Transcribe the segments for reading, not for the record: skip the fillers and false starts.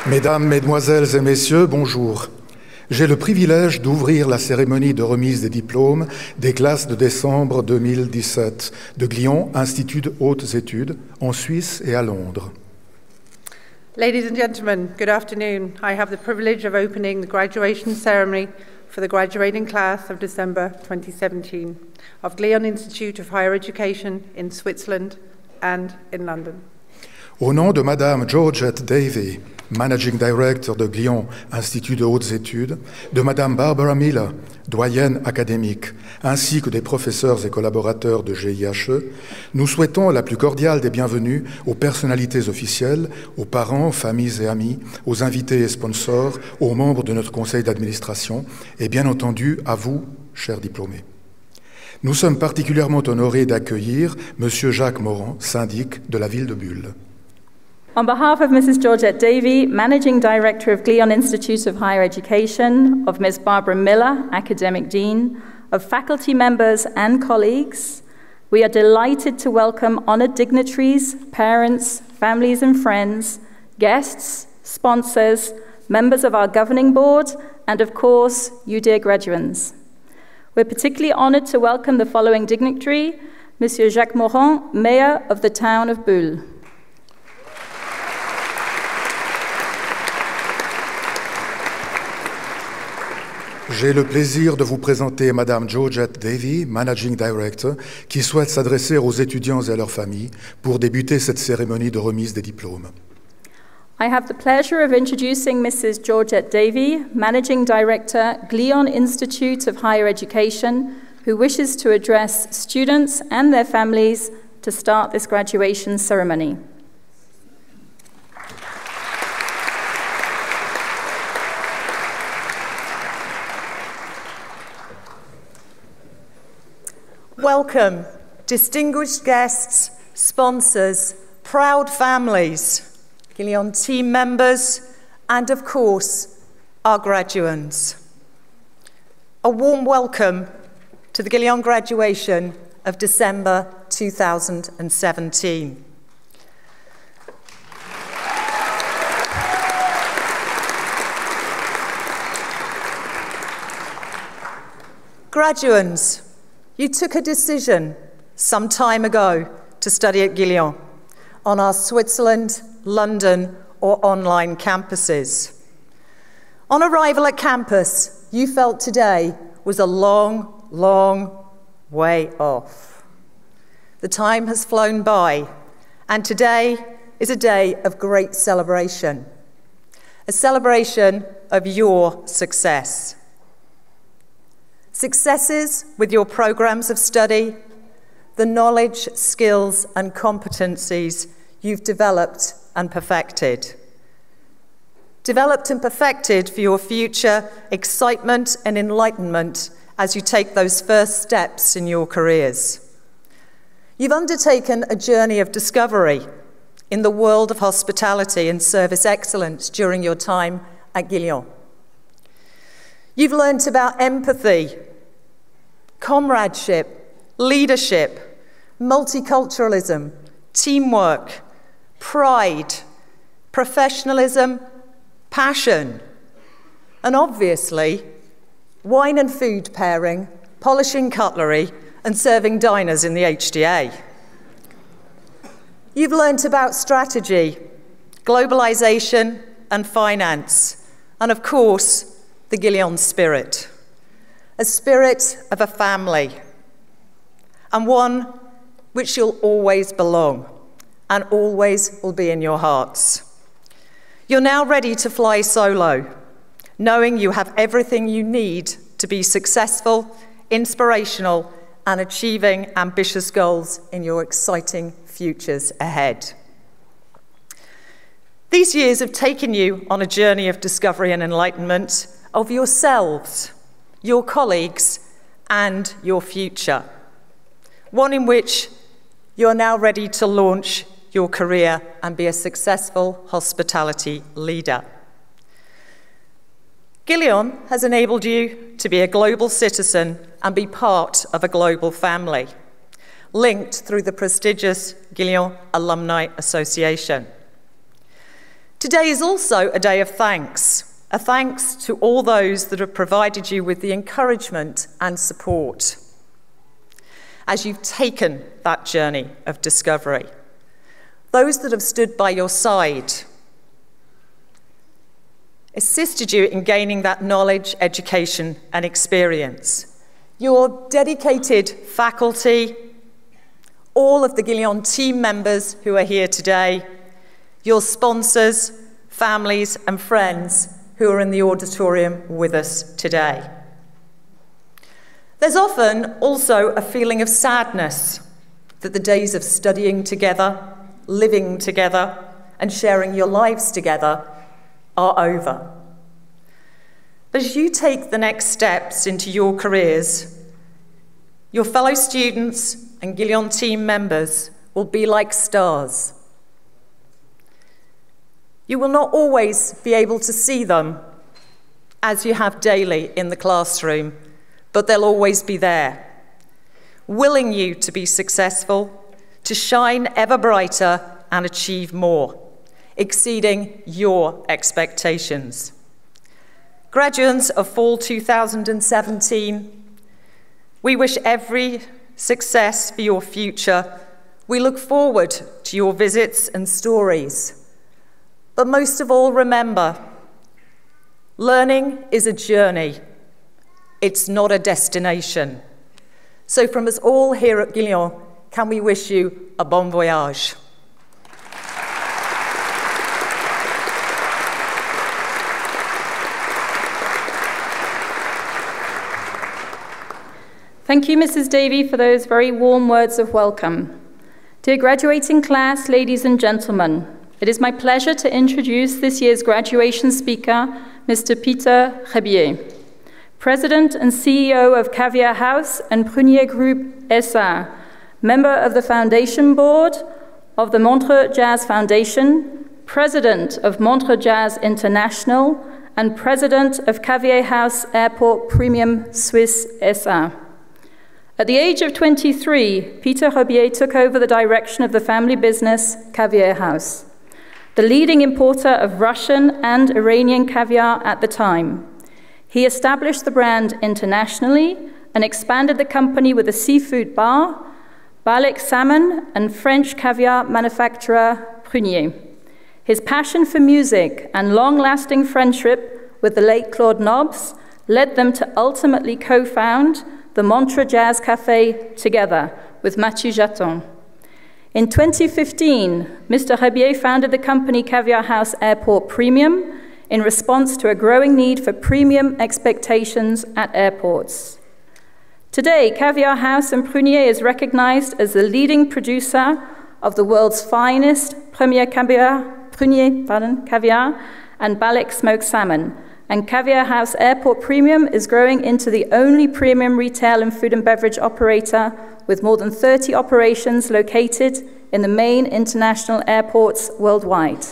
Mesdames, Mesdemoiselles et Messieurs, bonjour. J'ai le privilège d'ouvrir la cérémonie de remise des diplômes des classes de décembre 2017 de Glion, Institut de Hautes Études, en Suisse et à Londres. Ladies and gentlemen, good afternoon. I have the privilege of opening the graduation ceremony for the graduating class of December 2017 of Glion Institute of Higher Education in Switzerland and in London. Au nom de Madame Georgette Davy, Managing Director de Glion Institut de Hautes Études, de Madame Barbara Miller, doyenne académique, ainsi que des professeurs et collaborateurs de GIHE, nous souhaitons la plus cordiale des bienvenues aux personnalités officielles, aux parents, familles et amis, aux invités et sponsors, aux membres de notre conseil d'administration et bien entendu à vous, chers diplômés. Nous sommes particulièrement honorés d'accueillir Monsieur Jacques Morand, syndic de la ville de Bulle. On behalf of Mrs. Georgette Davy, Managing Director of Glion Institute of Higher Education, of Ms. Barbara Miller, Academic Dean, of faculty members and colleagues, we are delighted to welcome honoured dignitaries, parents, families and friends, guests, sponsors, members of our governing board, and of course, you dear graduands. We're particularly honoured to welcome the following dignitary, Monsieur Jacques Morand, Mayor of the town of Bulle. J'ai le plaisir de vous présenter Madame Georgette Davy, Managing Director, qui souhaite s'adresser aux étudiants et à leurs familles pour débuter cette cérémonie de remise des diplômes. I have the pleasure of introducing Mrs. Georgette Davy, Managing Director, Glion Institute of Higher Education, who wishes to address students and their families to start this graduation ceremony. Welcome, distinguished guests, sponsors, proud families, Glion team members, and of course, our graduands. A warm welcome to the Glion graduation of December 2017. Graduands, you took a decision some time ago to study at Glion on our Switzerland, London, or online campuses. On arrival at campus, you felt today was a long, long way off. The time has flown by, and today is a day of great celebration, a celebration of your success. Successes with your programs of study, the knowledge, skills, and competencies you've developed and perfected. Developed and perfected for your future excitement and enlightenment as you take those first steps in your careers. You've undertaken a journey of discovery in the world of hospitality and service excellence during your time at Glion. You've learnt about empathy, comradeship, leadership, multiculturalism, teamwork, pride, professionalism, passion, and obviously, wine and food pairing, polishing cutlery, and serving diners in the HDA. You've learnt about strategy, globalization, and finance, and of course, the Glion spirit. A spirit of a family, and one which you'll always belong, and always will be in your hearts. You're now ready to fly solo, knowing you have everything you need to be successful, inspirational, and achieving ambitious goals in your exciting futures ahead. These years have taken you on a journey of discovery and enlightenment of yourselves, your colleagues, and your future. One in which you're now ready to launch your career and be a successful hospitality leader. Glion has enabled you to be a global citizen and be part of a global family, linked through the prestigious Glion Alumni Association. Today is also a day of thanks, a thanks to all those that have provided you with the encouragement and support as you've taken that journey of discovery. Those that have stood by your side, assisted you in gaining that knowledge, education, and experience. Your dedicated faculty, all of the Glion team members who are here today, your sponsors, families, and friends who are in the auditorium with us today. There's often also a feeling of sadness that the days of studying together, living together, and sharing your lives together are over. But as you take the next steps into your careers, your fellow students and Glion team members will be like stars. You will not always be able to see them as you have daily in the classroom, but they'll always be there, willing you to be successful, to shine ever brighter and achieve more, exceeding your expectations. Graduands of fall 2017, we wish every success for your future. We look forward to your visits and stories. But most of all, remember, learning is a journey. It's not a destination. So from us all here at Glion, can we wish you a bon voyage? Thank you, Mrs. Davey, for those very warm words of welcome. Dear graduating class, ladies and gentlemen, it is my pleasure to introduce this year's graduation speaker, Mr. Peter Rebier, President and CEO of Caviar House and Prunier Group SA, member of the Foundation Board of the Montreux Jazz Foundation, President of Montreux Jazz International, and President of Caviar House Airport Premium Suisse SA. At the age of 23, Peter Rebier took over the direction of the family business, Caviar House, the leading importer of Russian and Iranian caviar at the time. He established the brand internationally and expanded the company with a seafood bar, Balek salmon, and French caviar manufacturer Prunier. His passion for music and long-lasting friendship with the late Claude Nobs led them to ultimately co-found the Montreux Jazz Café together with Mathieu Jaton. In 2015, Mr. Rebier founded the company Caviar House Airport Premium in response to a growing need for premium expectations at airports. Today, Caviar House and Prunier is recognized as the leading producer of the world's finest Prunier caviar and Balek smoked salmon, and Caviar House Airport Premium is growing into the only premium retail and food and beverage operator with more than 30 operations located in the main international airports worldwide.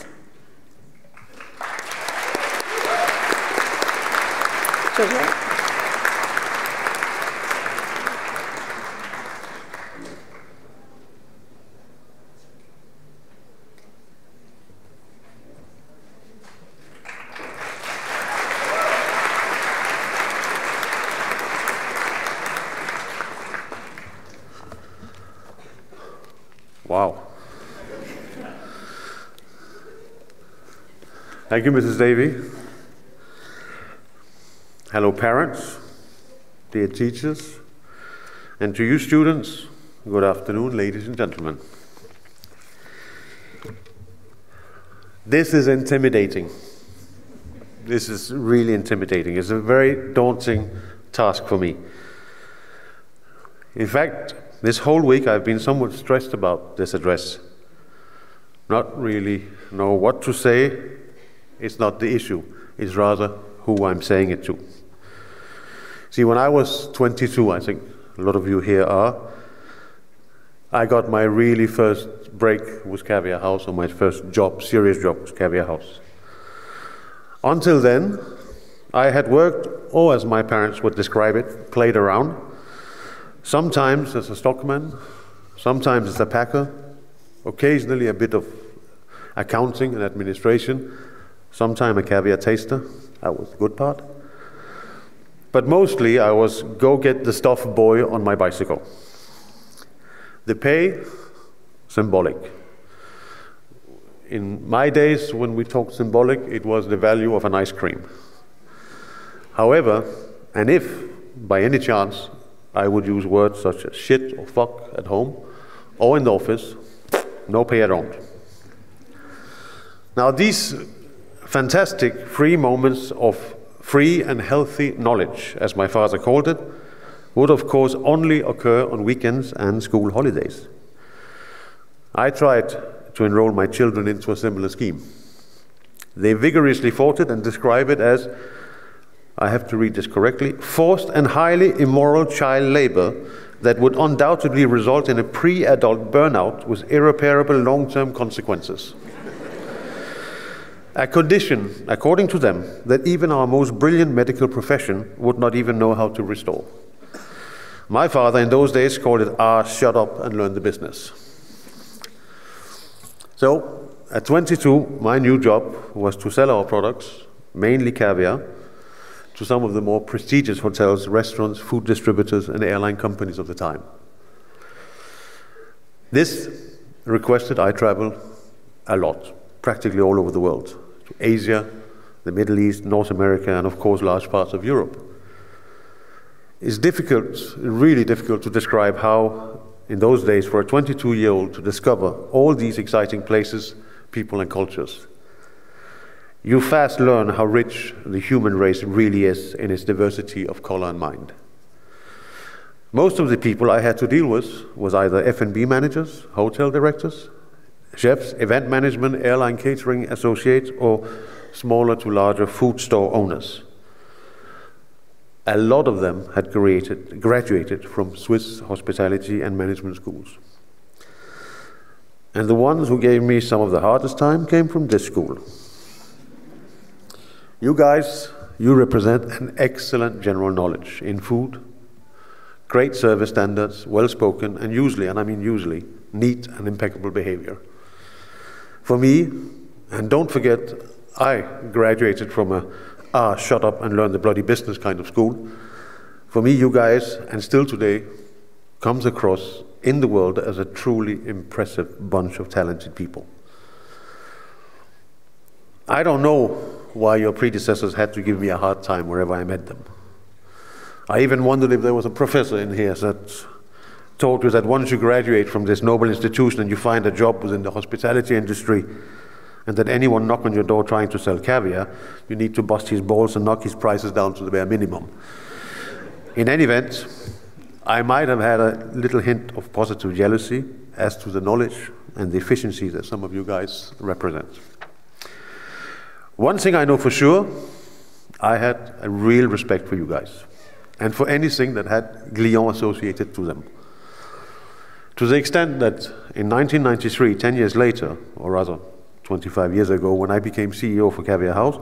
Wow. Thank you, Mrs. Davey. Hello, parents, dear teachers, and to you students, good afternoon, ladies and gentlemen. This is intimidating. This is really intimidating. It's a very daunting task for me. In fact, this whole week I've been somewhat stressed about this address. Not really know what to say. It's not the issue. It's rather who I'm saying it to. See, when I was 22, I think a lot of you here are, I got my really first break with Caviar House, or my first job, serious job with Caviar House. Until then, I had worked, or as my parents would describe it, played around. Sometimes as a stockman, sometimes as a packer, occasionally a bit of accounting and administration, sometime a caviar taster. That was the good part. But mostly I was go get the stuff boy on my bicycle. The pay, symbolic. In my days, when we talked symbolic, it was the value of an ice cream. However, and if, by any chance, I would use words such as shit or fuck at home or in the office, no pay at all. Now, these fantastic free moments of free and healthy knowledge, as my father called it, would of course only occur on weekends and school holidays. I tried to enroll my children into a similar scheme. They vigorously fought it and describe it as, I have to read this correctly, forced and highly immoral child labor that would undoubtedly result in a pre-adult burnout with irreparable long-term consequences. A condition, according to them, that even our most brilliant medical profession would not even know how to restore. My father in those days called it, shut up and learn the business. So, at 22, my new job was to sell our products, mainly caviar, to some of the more prestigious hotels, restaurants, food distributors, and airline companies of the time. This requested I travel a lot, practically all over the world, to Asia, the Middle East, North America, and of course large parts of Europe. It's difficult, really difficult to describe how, in those days, for a 22-year-old to discover all these exciting places, people, and cultures. You fast learn how rich the human race really is in its diversity of color and mind. Most of the people I had to deal with was either F&B managers, hotel directors, chefs, event management, airline catering associates, or smaller to larger food store owners. A lot of them had graduated from Swiss hospitality and management schools. And the ones who gave me some of the hardest time came from this school. You guys, you represent an excellent general knowledge in food, great service standards, well-spoken, and usually, and I mean usually, neat and impeccable behavior. For me, and don't forget, I graduated from a shut up and learn the bloody business kind of school. For me, you guys, and still today, comes across in the world as a truly impressive bunch of talented people. I don't know why your predecessors had to give me a hard time wherever I met them. I even wondered if there was a professor in here that told you that once you graduate from this noble institution and you find a job within the hospitality industry, and that anyone knock on your door trying to sell caviar, you need to bust his balls and knock his prices down to the bare minimum. In any event, I might have had a little hint of positive jealousy as to the knowledge and the efficiency that some of you guys represent. One thing I know for sure, I had a real respect for you guys, and for anything that had Glion associated to them. To the extent that in 1993, 10 years later, or rather 25 years ago, when I became CEO for Caviar House,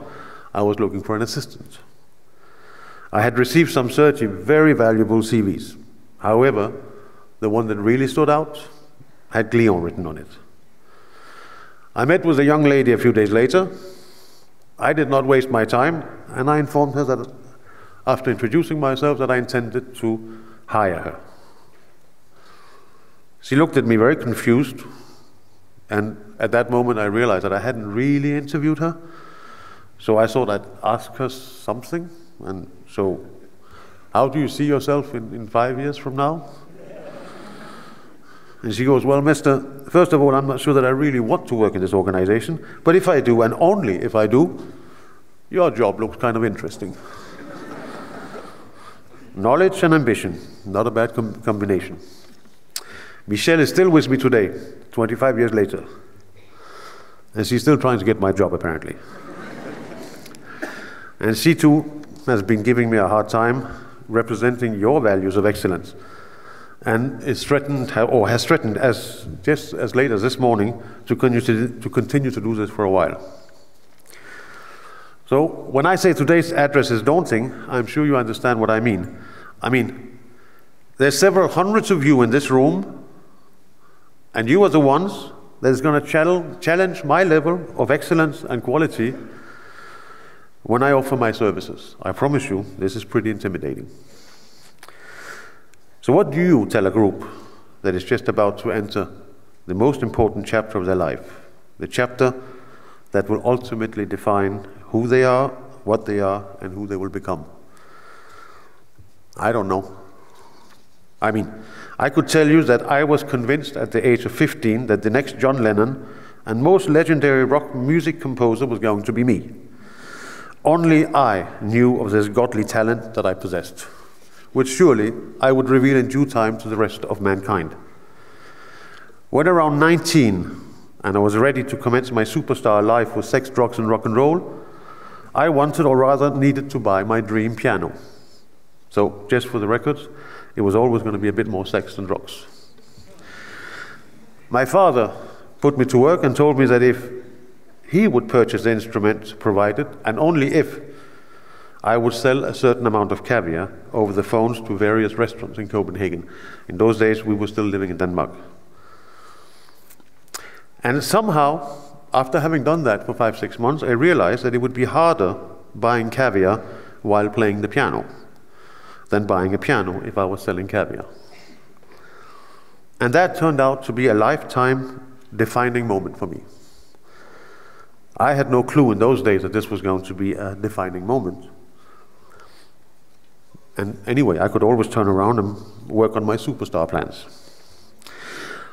I was looking for an assistant. I had received some 30 very valuable CVs. However, the one that really stood out had Glion written on it. I met with a young lady a few days later. I did not waste my time, and I informed her that after introducing myself that I intended to hire her. She looked at me very confused, and at that moment I realized that I hadn't really interviewed her, so I thought I'd ask her something. And so, how do you see yourself in 5 years from now? And she goes, well, mister, first of all, I'm not sure that I really want to work in this organization, but if I do, and only if I do, your job looks kind of interesting. Knowledge and ambition, not a bad combination. Michelle is still with me today, 25 years later. And she's still trying to get my job, apparently. And she too has been giving me a hard time representing your values of excellence, and is threatened, or has threatened, as just as late as this morning, to continue to do this for a while. So when I say today's address is daunting, I'm sure you understand what I mean. I mean, there's several hundreds of you in this room, and you are the ones that is going to challenge my level of excellence and quality when I offer my services. I promise you, this is pretty intimidating. So what do you tell a group that is just about to enter the most important chapter of their life, the chapter that will ultimately define who they are, what they are, and who they will become? I don't know. I mean, I could tell you that I was convinced at the age of 15 that the next John Lennon and most legendary rock music composer was going to be me. Only I knew of this godly talent that I possessed, which surely I would reveal in due time to the rest of mankind. When around 19, and I was ready to commence my superstar life with sex, drugs, and rock and roll, I wanted, or rather needed, to buy my dream piano. So, just for the records, it was always going to be a bit more sex than drugs. My father put me to work and told me that if he would purchase the instrument provided, and only if, I would sell a certain amount of caviar over the phones to various restaurants in Copenhagen. In those days, we were still living in Denmark. And somehow, after having done that for 5-6 months, I realized that it would be harder buying caviar while playing the piano than buying a piano if I was selling caviar. And that turned out to be a lifetime defining moment for me. I had no clue in those days that this was going to be a defining moment. And anyway, I could always turn around and work on my superstar plans.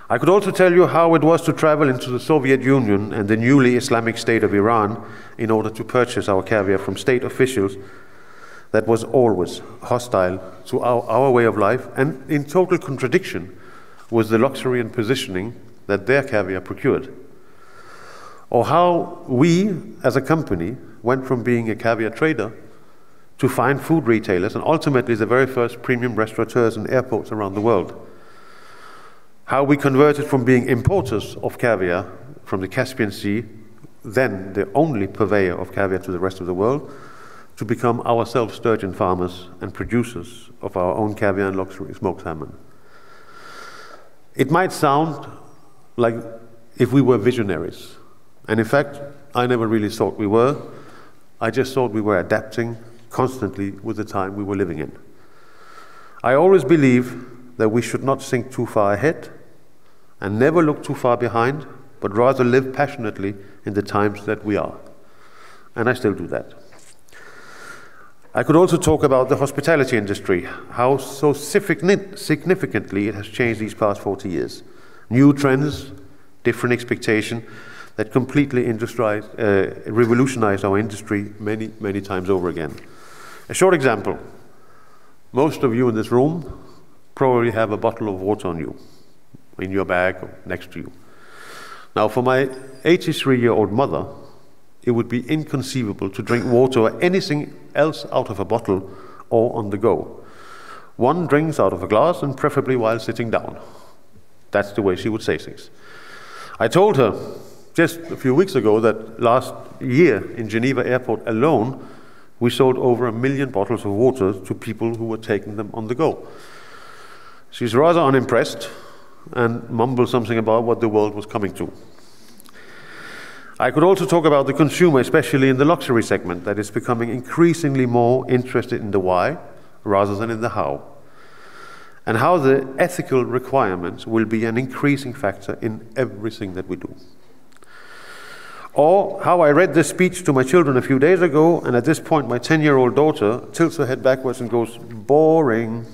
I could also tell you how it was to travel into the Soviet Union and the newly Islamic state of Iran in order to purchase our caviar from state officials that was always hostile to our way of life and in total contradiction with the luxury and positioning that their caviar procured. Or how we, as a company, went from being a caviar trader to fine food retailers and ultimately the very first premium restaurateurs in airports around the world. How we converted from being importers of caviar from the Caspian Sea, then the only purveyor of caviar to the rest of the world, to become ourselves sturgeon farmers and producers of our own caviar and luxury smoked salmon. It might sound like if we were visionaries, and in fact, I never really thought we were. I just thought we were adapting constantly with the time we were living in. I always believe that we should not think too far ahead and never look too far behind, but rather live passionately in the times that we are. And I still do that. I could also talk about the hospitality industry, how so significantly it has changed these past 40 years. New trends, different expectation that completely revolutionized our industry many, many times over again. A short example. Most of you in this room probably have a bottle of water on you, in your bag or next to you. Now, for my 83-year-old mother, it would be inconceivable to drink water or anything else out of a bottle or on the go. One drinks out of a glass and preferably while sitting down. That's the way she would say things. I told her just a few weeks ago that last year in Geneva Airport alone, we sold over 1 million bottles of water to people who were taking them on the go. She's rather unimpressed and mumbled something about what the world was coming to. I could also talk about the consumer, especially in the luxury segment, that is becoming increasingly more interested in the why rather than in the how, and how the ethical requirements will be an increasing factor in everything that we do. Or how I read this speech to my children a few days ago, and at this point my 10-year-old daughter tilts her head backwards and goes, "Boring."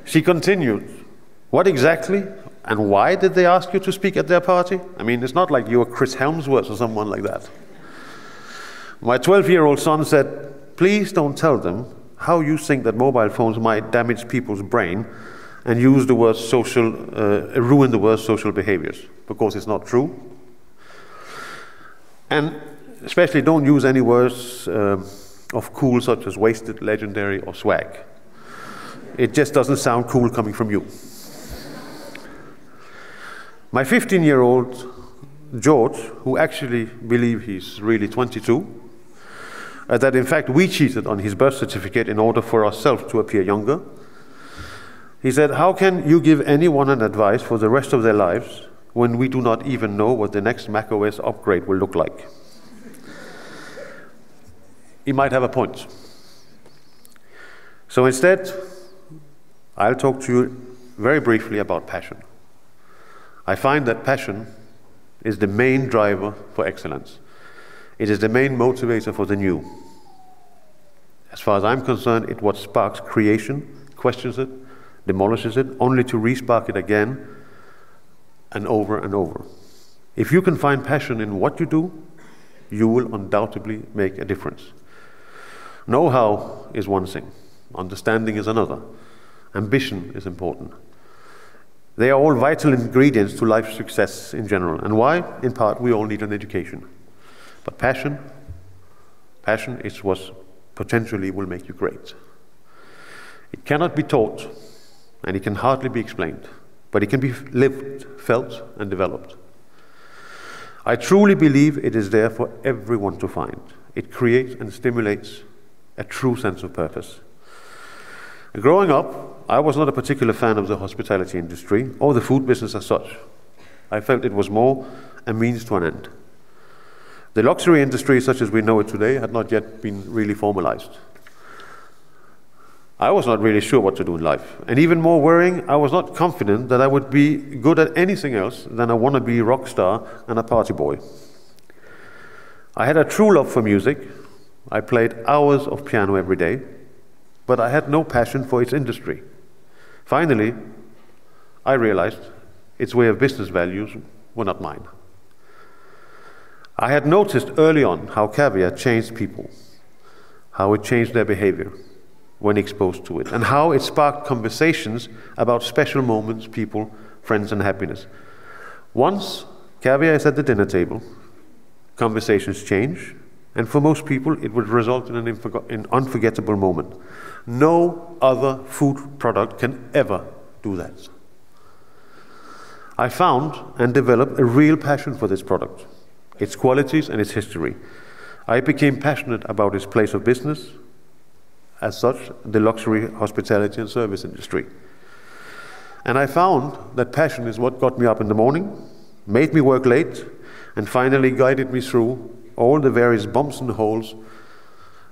She continued, "What exactly and why did they ask you to speak at their party? I mean, it's not like you're Chris Helmsworth or someone like that." My 12-year-old son said, "Please don't tell them how you think that mobile phones might damage people's brain and use the word ruin the word social behaviors, because it's not true. And especially don't use any words of cool such as wasted, legendary, or swag. It just doesn't sound cool coming from you." My 15-year-old George, who actually believes he's really 22, that in fact we cheated on his birth certificate in order for ourselves to appear younger. He said, "How can you give anyone an advice for the rest of their lives when we do not even know what the next macOS upgrade will look like. He might have a point. So instead, I'll talk to you very briefly about passion. I find that passion is the main driver for excellence. It is the main motivator for the new. As far as I'm concerned, it's what sparks creation, questions it, demolishes it, only to re-spark it again and over and over. If you can find passion in what you do, you will undoubtedly make a difference. Know-how is one thing. Understanding is another. Ambition is important. They are all vital ingredients to life success in general. And why? In part, we all need an education. But passion is what potentially will make you great. It cannot be taught, and it can hardly be explained, but it can be lived, felt, and developed. I truly believe it is there for everyone to find. It creates and stimulates a true sense of purpose. Growing up, I was not a particular fan of the hospitality industry or the food business as such. I felt it was more a means to an end. The luxury industry, such as we know it today, had not yet been really formalized. I was not really sure what to do in life. And even more worrying, I was not confident that I would be good at anything else than a wannabe rock star and a party boy. I had a true love for music. I played hours of piano every day, but I had no passion for its industry. Finally, I realized its way of business values were not mine. I had noticed early on how caviar changed people, how it changed their behavior when exposed to it, and how it sparked conversations about special moments, people, friends, and happiness. Once caviar is at the dinner table, conversations change, and for most people it would result in an unforgettable moment. No other food product can ever do that. I found and developed a real passion for this product, its qualities and its history. I became passionate about its place of business, as such, the luxury, hospitality and service industry. And I found that passion is what got me up in the morning, made me work late, and finally guided me through all the various bumps and holes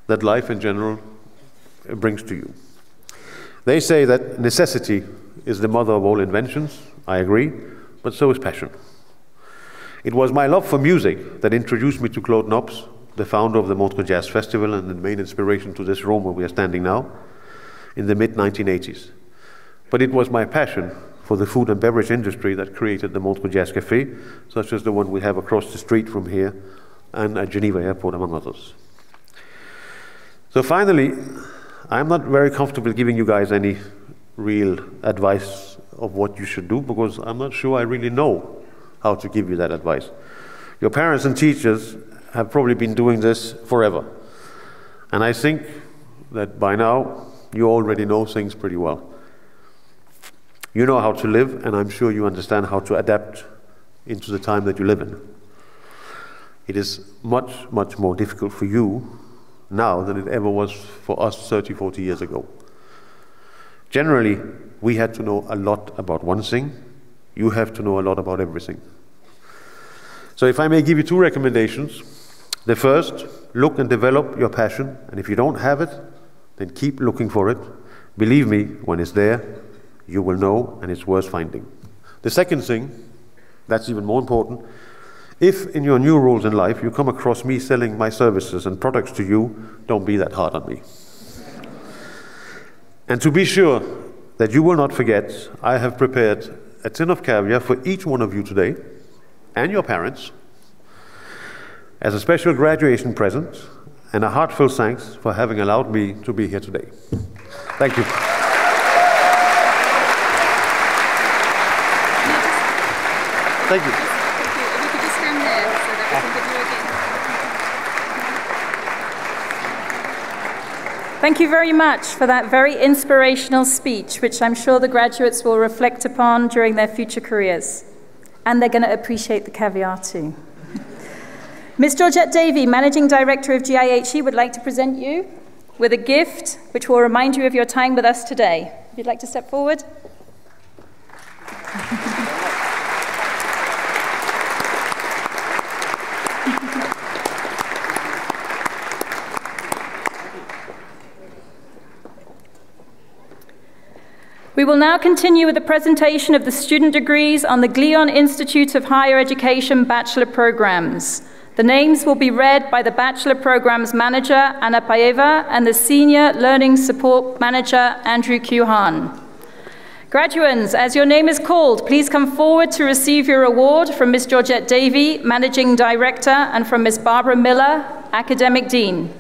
that life in general brings to you. They say that necessity is the mother of all inventions. I agree, but so is passion. It was my love for music that introduced me to Claude Nobs, the founder of the Montreux Jazz Festival and the main inspiration to this room where we are standing now, in the mid-1980s. But it was my passion for the food and beverage industry that created the Montreux Jazz Café, such as the one we have across the street from here, and at Geneva Airport, among others. So finally, I'm not very comfortable giving you guys any real advice of what you should do, because I'm not sure I really know how to give you that advice. Your parents and teachers have probably been doing this forever. And I think that by now, you already know things pretty well. You know how to live, and I'm sure you understand how to adapt into the time that you live in. It is much, much more difficult for you now than it ever was for us 30, 40 years ago. Generally, we had to know a lot about one thing. You have to know a lot about everything. So if I may give you two recommendations. The first, look and develop your passion, and if you don't have it, then keep looking for it. Believe me, when it's there, you will know, and it's worth finding. The second thing, that's even more important, if in your new roles in life you come across me selling my services and products to you, don't be that hard on me. And to be sure that you will not forget, I have prepared a tin of caviar for each one of you today, and your parents, as a special graduation present, and a heartfelt thanks for having allowed me to be here today. Thank you. Thank you. If you could just stand there so that we can give you a gift. Thank you very much for that very inspirational speech, which I'm sure the graduates will reflect upon during their future careers. And they're going to appreciate the caviar too. Ms. Georgette Davey, Managing Director of GIHE, would like to present you with a gift which will remind you of your time with us today. If you'd like to step forward. We will now continue with the presentation of the student degrees on the Glion Institute of Higher Education Bachelor Programs. The names will be read by the Bachelor Programs Manager, Anna Paeva, and the Senior Learning Support Manager, Andrew Kuhan. Graduands, as your name is called, please come forward to receive your award from Ms. Georgette Davey, Managing Director, and from Ms. Barbara Miller, Academic Dean.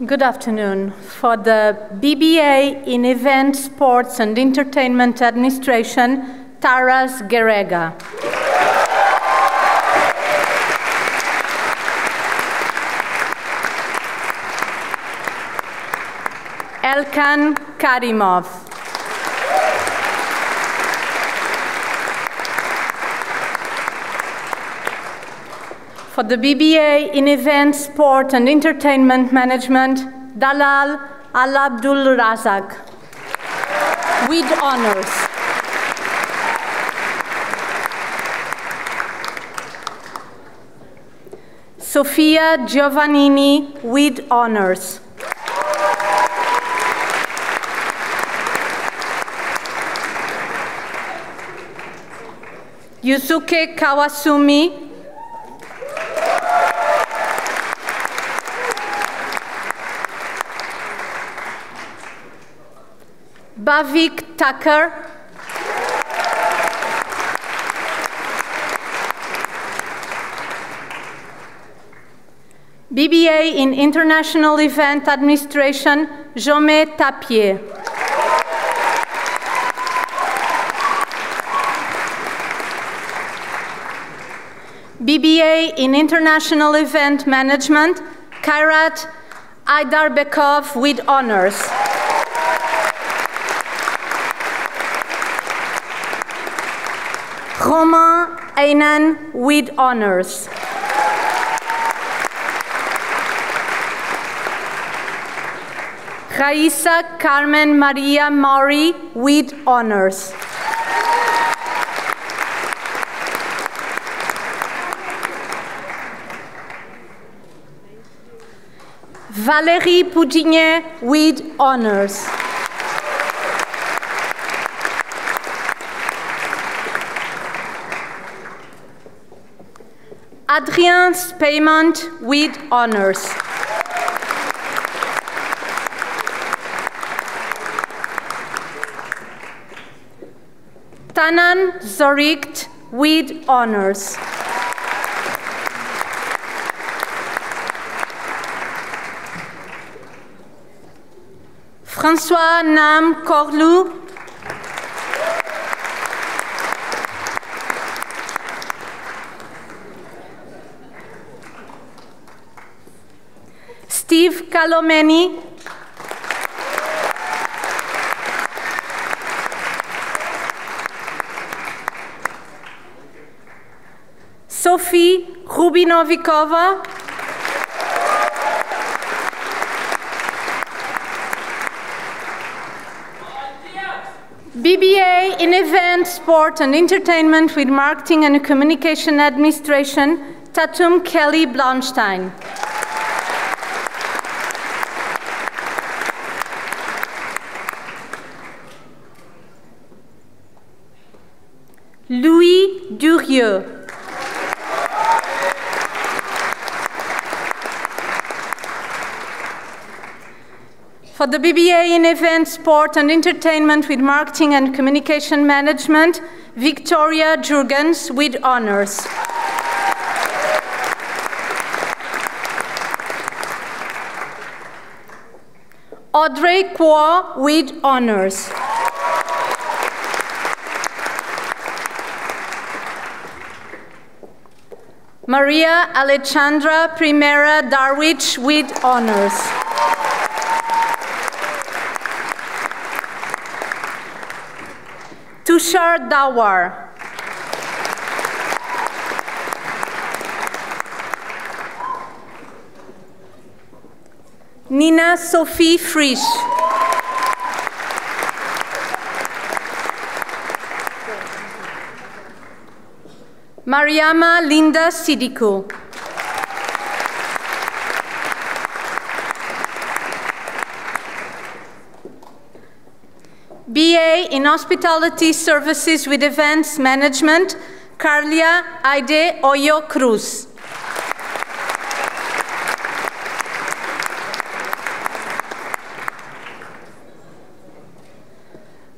Good afternoon. For the BBA in Event, Sports and Entertainment Administration, Taras Gerega. Elkan Karimov. For the BBA in Events, Sport and Entertainment Management, Dalal Al-Abdul Razak, with honors. Sofia Giovannini, with honors. Yusuke Kawasumi, Bhavik Thakur, BBA in International Event Administration, Jomé Tapier. BBA in International Event Management, Kairat Aidarbekov, with honors. Romain Aynan, with honors. Raisa Carmen Maria Mauri, with honors. Valérie Poudigné, with honors. Adrien Spaymont, with honors. Tanan Zorikt, with honors. François Nam Corlou, Steve Calomeni, Sophie Rubinovikova, BBA in Event, Sport and Entertainment with Marketing and Communication Administration, Tatum Kelly Blonstein. Louis Durieux. For the BBA in Event, Sport and Entertainment with Marketing and Communication Management, Victoria Jurgens, with honors. Audrey Kwa, with honors. Maria Alexandra Primera Darwich, with honors. Tushar Dawar. Nina Sophie Frisch. Mariama Linda Sidikou. BA in Hospitality Services with Events Management, Carlia Aide Oyo Cruz.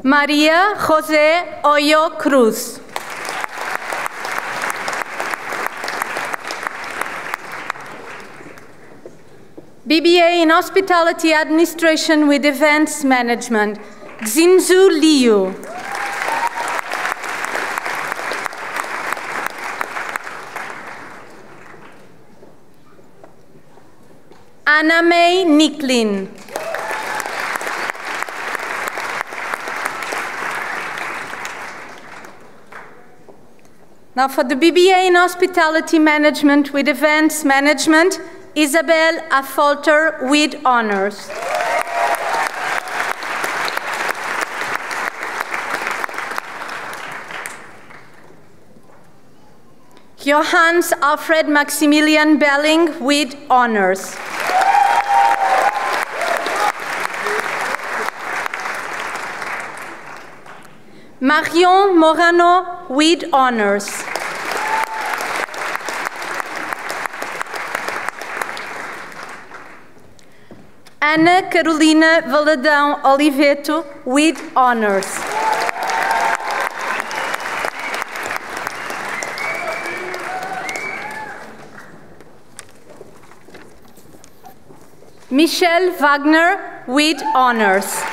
Maria José Oyo Cruz. BBA in Hospitality Administration with Events Management, Xinzu Liu. Anna May Nicklin. Now for the BBA in Hospitality Management with Events Management, Isabel Affolter with honors. Johannes Alfred Maximilian Belling with honors. Marion Morano with honors. Ana Carolina Valadão Oliveto with honors. Michelle Wagner with honors.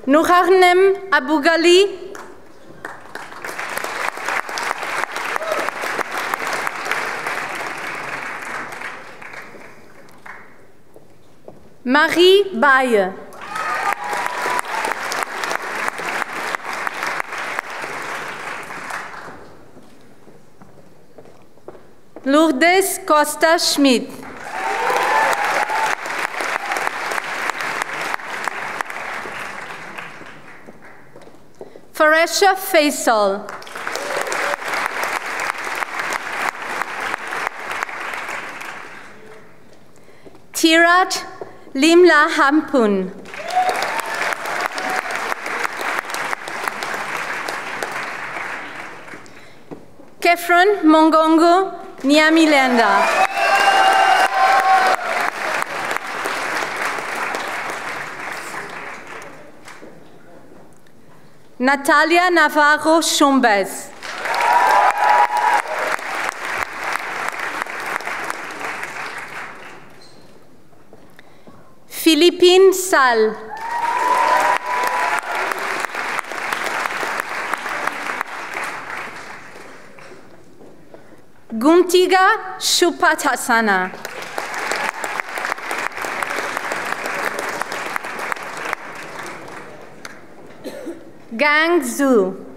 Nourarnem Abougali. Marie Baye. Lourdes Costa Schmidt. Faresha Faisal. Tirat Limla Hampun. Kefron Mongongo Nyamilenda. Natalia Navarro Chombez. Philippine Sal. Guntiga Shupatasana. Gang Zhu.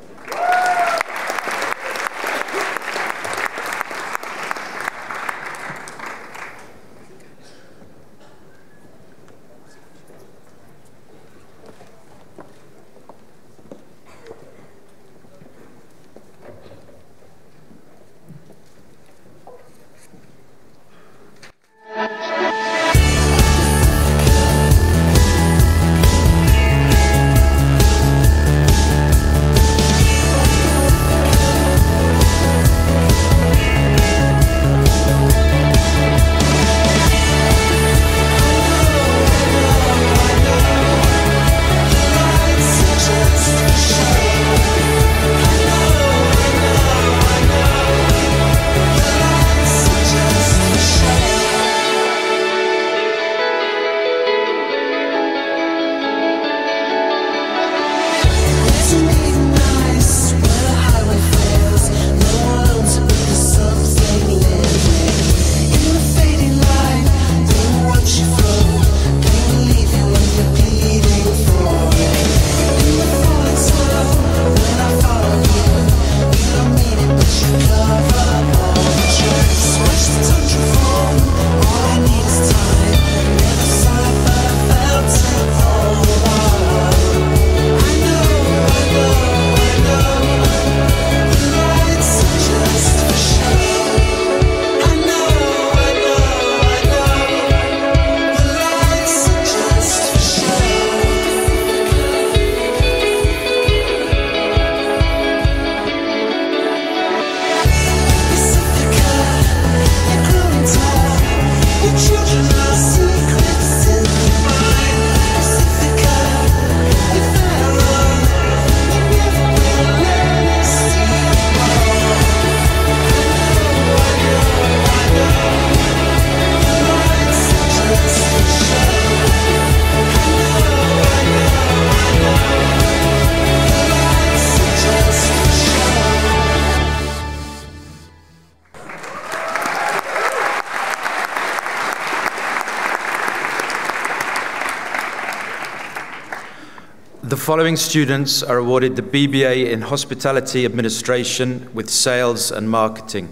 following students are awarded the BBA in Hospitality Administration with Sales and Marketing.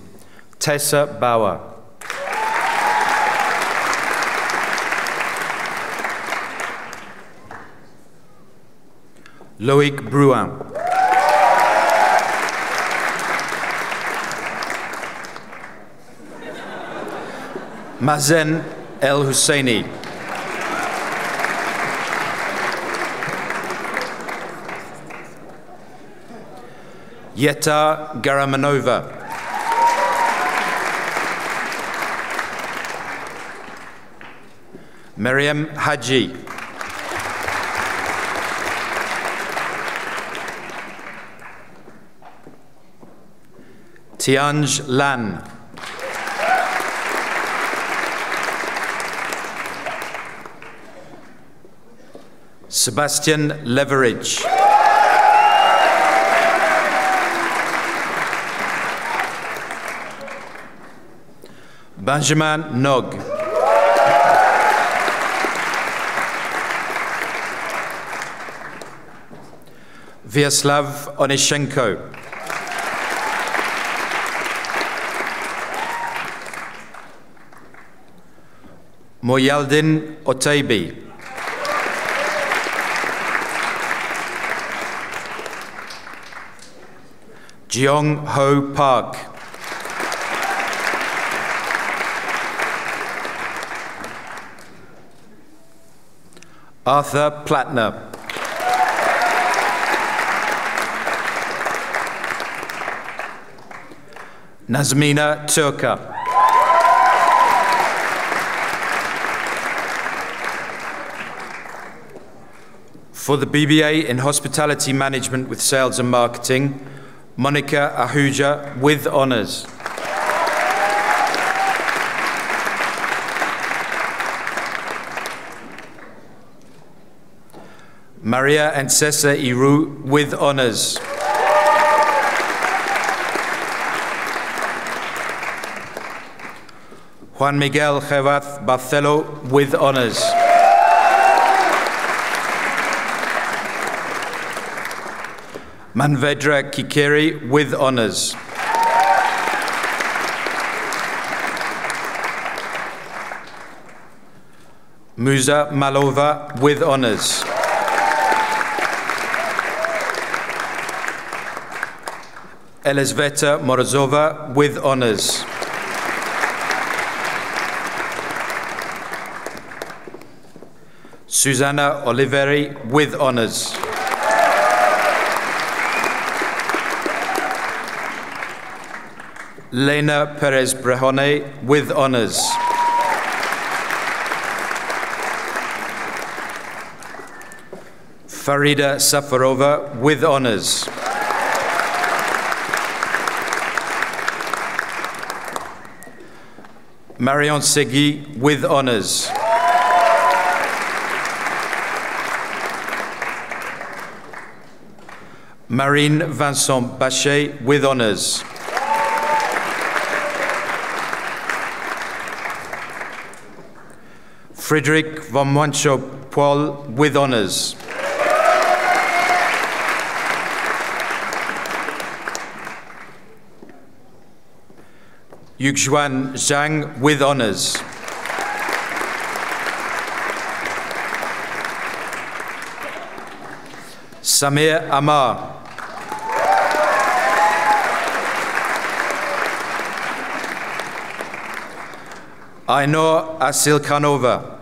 Tessa Bauer. Loïc Bruin. Mazen El Husseini. Yeta Garamanova. Miriam Haji. Tianj Lan. Sebastian Leverage. Benjamin Nog. Vyacheslav Onishenko. Moyaldin Otebi. Jeong Ho Park. Arthur Plattner. Nazmina Turka. For the BBA in Hospitality Management with Sales and Marketing, Monica Ahuja with honours. Maria Encesa Iru with honours. Juan Miguel Jevath Barcelo with honours. Manvedra Kikeri with honours. Musa Malova with honours. Elizveta Morozova with honours. Susanna Oliveri with honours. Lena Perez Brejone with honours. Farida Safarova with honours. Marion Segui with honours. Marine Vincent Bachet with honours. Frederick von Mancho-Paul with honours. Yuxuan Zhang with honours. Samir Amar. Ainur Asilkanova.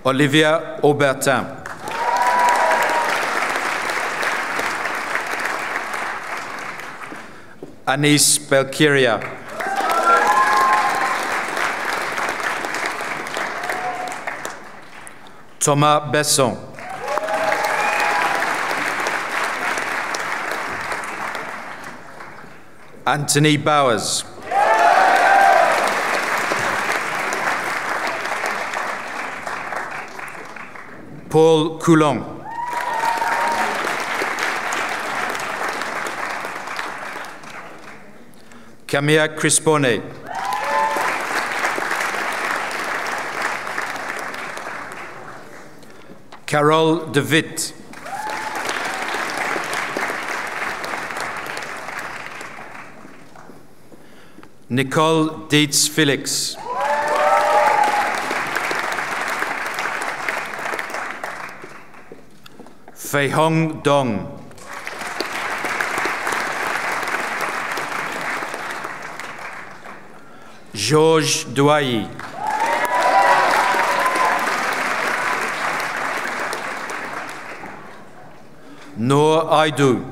Olivia Aubertin. Anis Belkiria. Thomas Besson. Anthony Bowers. Paul Coulon. Camilla Crispone. Carole de Witt. Nicole Dietz-Felix. Fei Hong Dong. Georges Douailly. Noor Aidoo.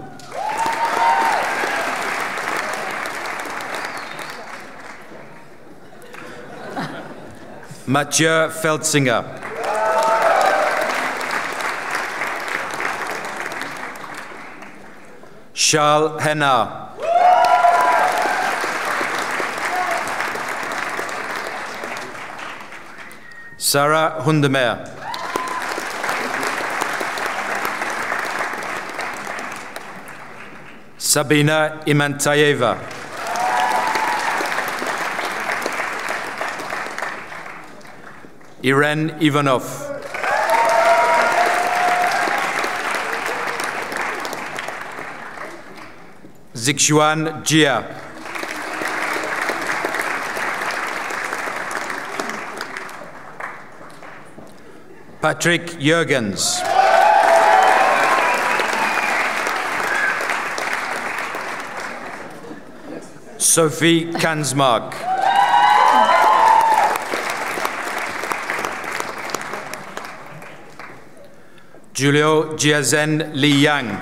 Mathieu Feltzinger. Charles Henard. Sarah Hundemeyer. Sabina Imantayeva. Irene Ivanov. Zixuan Jia. Patrick Jurgens. Sophie Kansmark. Julio Jiazen Li Yang.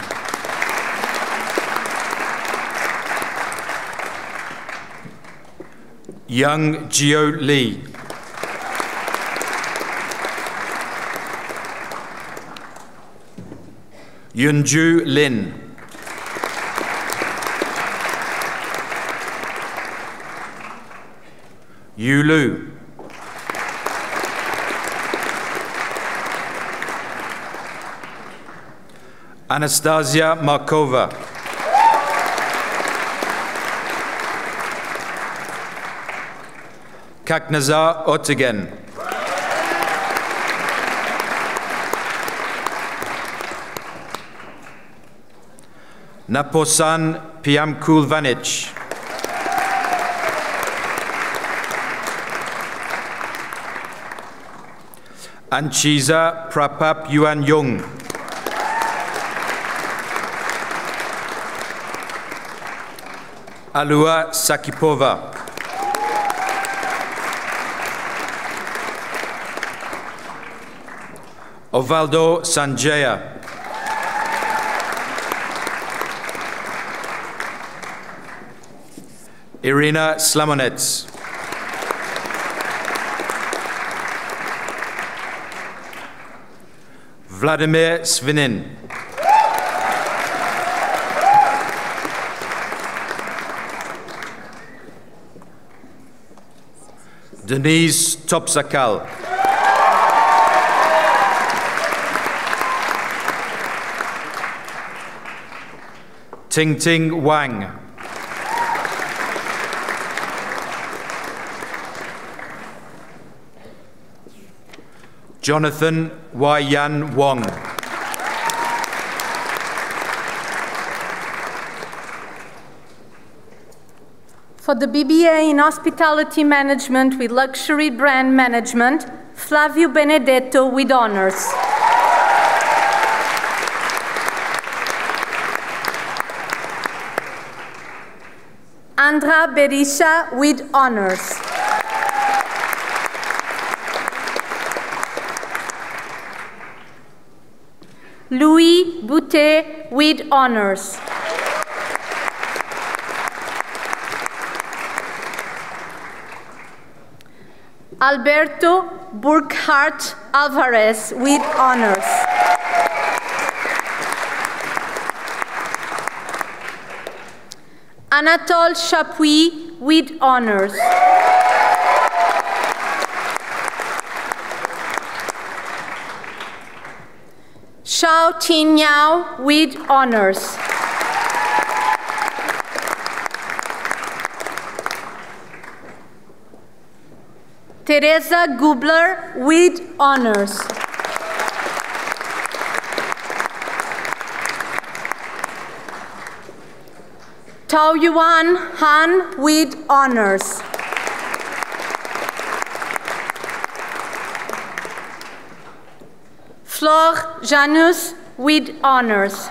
Young Gio Lee. Yunju Lin. Yu Lu. Anastasia Markova. Kaknazar Ottegen. Naposan Piamkulvanic. Anchiza Prapap Yuan Yung. Alua Sakipova. Ovaldo Sanjaya. Irina Slamonets. Vladimir Svinin. Denise Topsakal. Ting Ting Wang. Jonathan Y. Yan Wong. For the BBA in Hospitality Management with Luxury Brand Management, Flavio Benedetto with honors. Andra Berisha with honors. Louis Boutet with honors. Alberto Burkhardt Alvarez with honors. Anatole Chapuis with honors. Xiao Tinyao with honors. Teresa Gubler with honors. Tao Yuan Han with honors. Flor Janus with honors.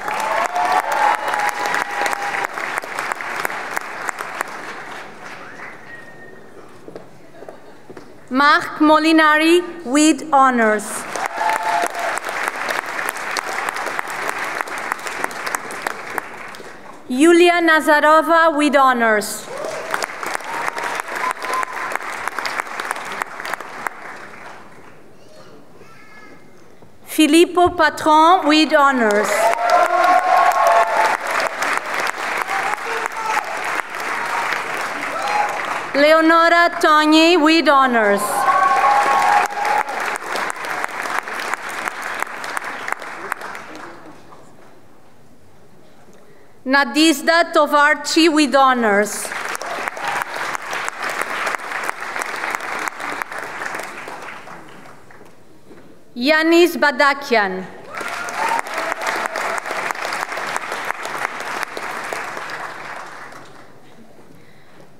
Marc Molinari with honors. Yulia Nazarova with honors. Filippo Patron with honors. Leonora Togni with honors. Nadizda Tovarchi with honors. Yanis Badakian.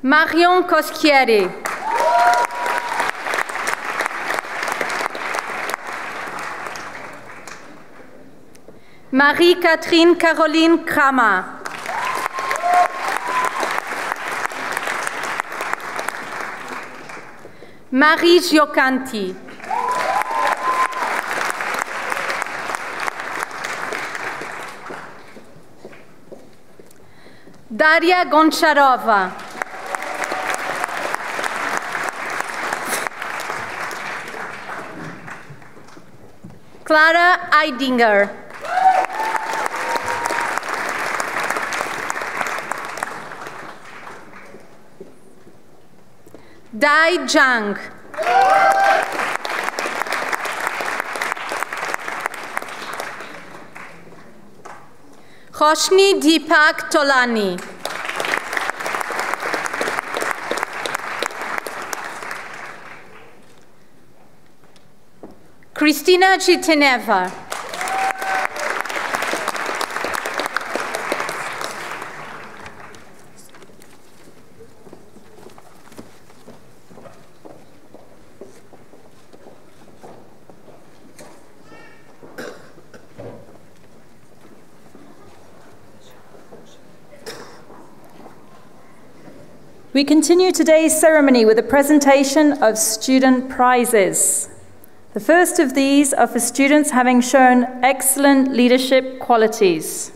Marion Coschieri. Marie-Catherine Caroline Kramer. Marie Giocanti. Daria Goncharova. Clara Eidinger. Dai Zhang. Khoshni Deepak Tolani. Kristina Chiteneva. We continue today's ceremony with a presentation of student prizes. The first of these are for students having shown excellent leadership qualities.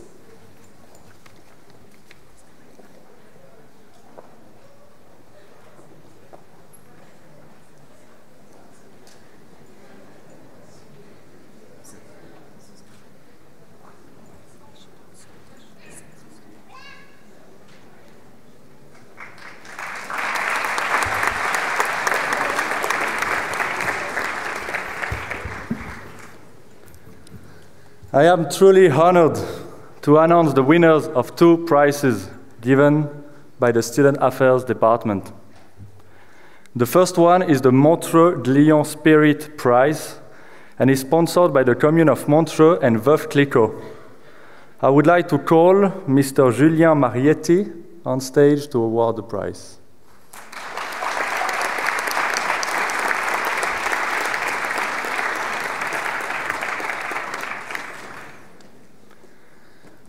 I am truly honored to announce the winners of 2 prizes given by the Student Affairs Department. The first one is the Montreux Glion Spirit Prize and is sponsored by the Commune of Montreux and Veuve Clicquot. I would like to call Mr. Julien Marietti on stage to award the prize.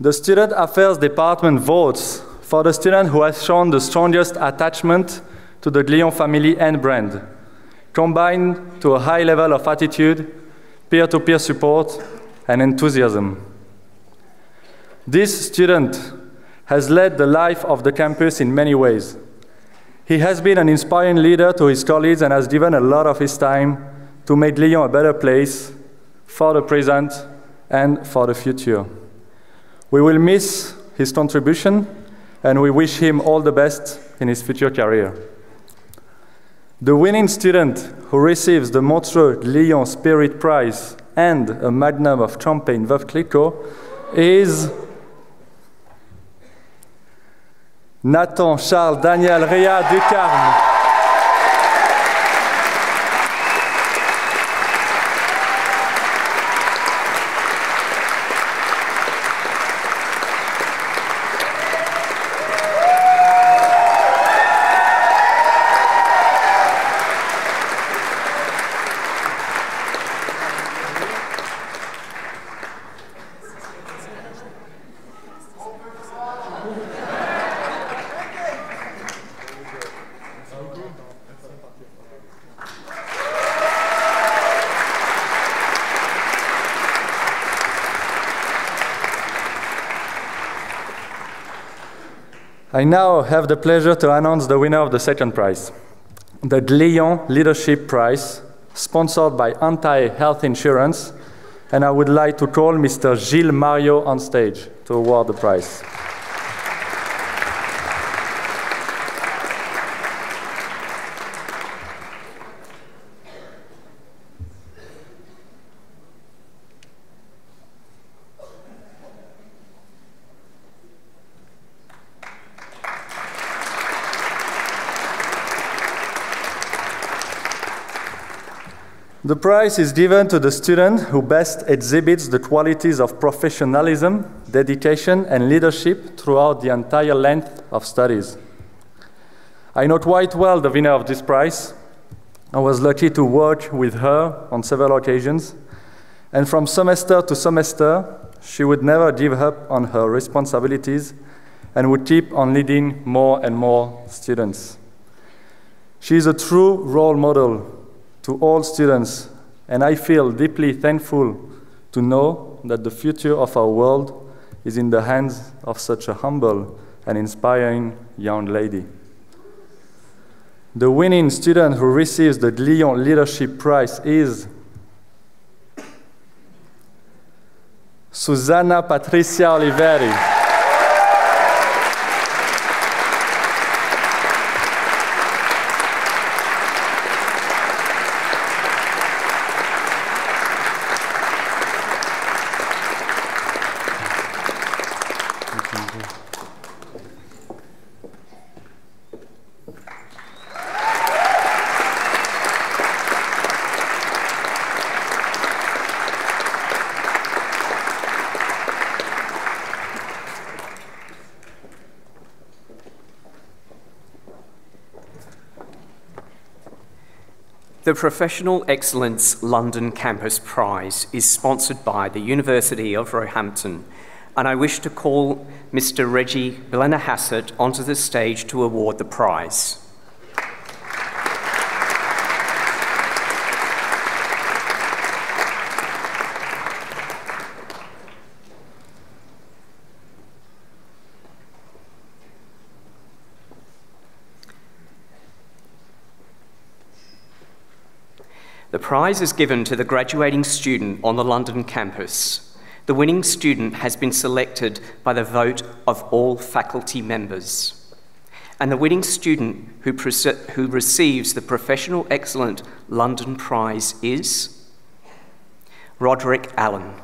The Student Affairs Department votes for the student who has shown the strongest attachment to the Glion family and brand, combined to a high level of attitude, peer-to-peer support, and enthusiasm. This student has led the life of the campus in many ways. He has been an inspiring leader to his colleagues and has given a lot of his time to make Glion a better place for the present and for the future. We will miss his contribution, and we wish him all the best in his future career. The winning student who receives the Montreux Glion Spirit Prize and a magnum of champagne Veuve Clicquot is Nathan Charles Daniel Réa Ducarme. I now have the pleasure to announce the winner of the second prize, the Glion Leadership Prize, sponsored by Anti-Health Insurance, and I would like to call Mr. Gilles Mario on stage to award the prize. The prize is given to the student who best exhibits the qualities of professionalism, dedication, and leadership throughout the entire length of studies. I know quite well the winner of this prize. I was lucky to work with her on several occasions, and from semester to semester, she would never give up on her responsibilities and would keep on leading more and more students. She is a true role model to all students, and I feel deeply thankful to know that the future of our world is in the hands of such a humble and inspiring young lady. The winning student who receives the Glion Leadership Prize is Susanna Patricia Oliveri. The Professional Excellence London Campus Prize is sponsored by the University of Roehampton, and I wish to call Mr. Reggie Blennerhassett onto the stage to award the prize. The prize is given to the graduating student on the London campus. The winning student has been selected by the vote of all faculty members. And the winning student who receives the Professional Excellent London Prize is Roderick Allen.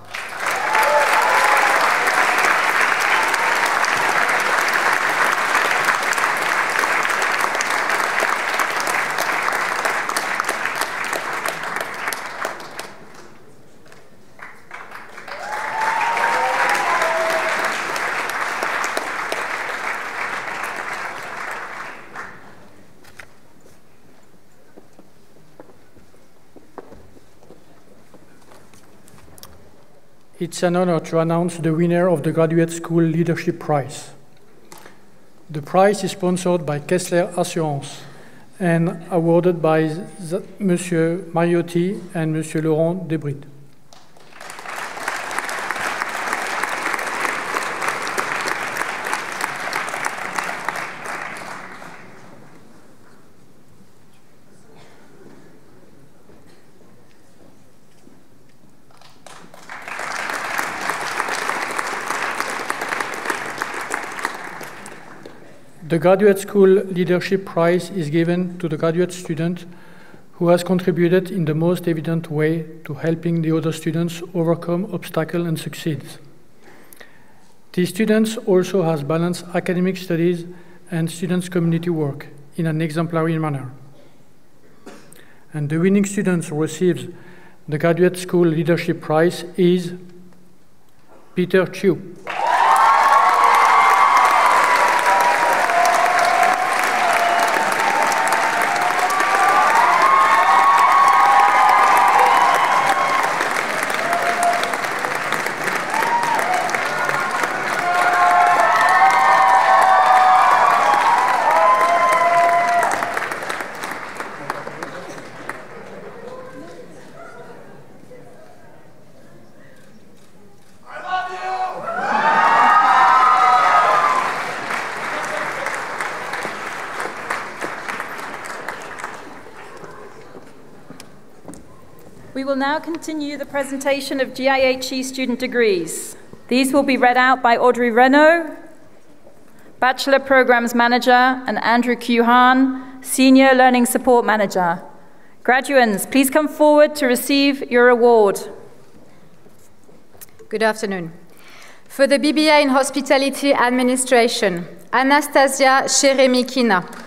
It's an honor to announce the winner of the Graduate School Leadership Prize. The prize is sponsored by Kessler Assurance and awarded by Monsieur Mariotti and Monsieur Laurent Debride. The Graduate School Leadership Prize is given to the graduate student who has contributed in the most evident way to helping the other students overcome obstacles and succeed. These students also has balanced academic studies and students' community work in an exemplary manner. And the winning student who receives the Graduate School Leadership Prize is Peter Chiu. I love you! will now continue the presentation of GIHE student degrees. These will be read out by Audrey Renaud, Bachelor Programs Manager, and Andrew Q. Hahn, Senior Learning Support Manager. Graduands, please come forward to receive your award. Good afternoon. For the BBA in Hospitality Administration, Anastasia Cheremikina.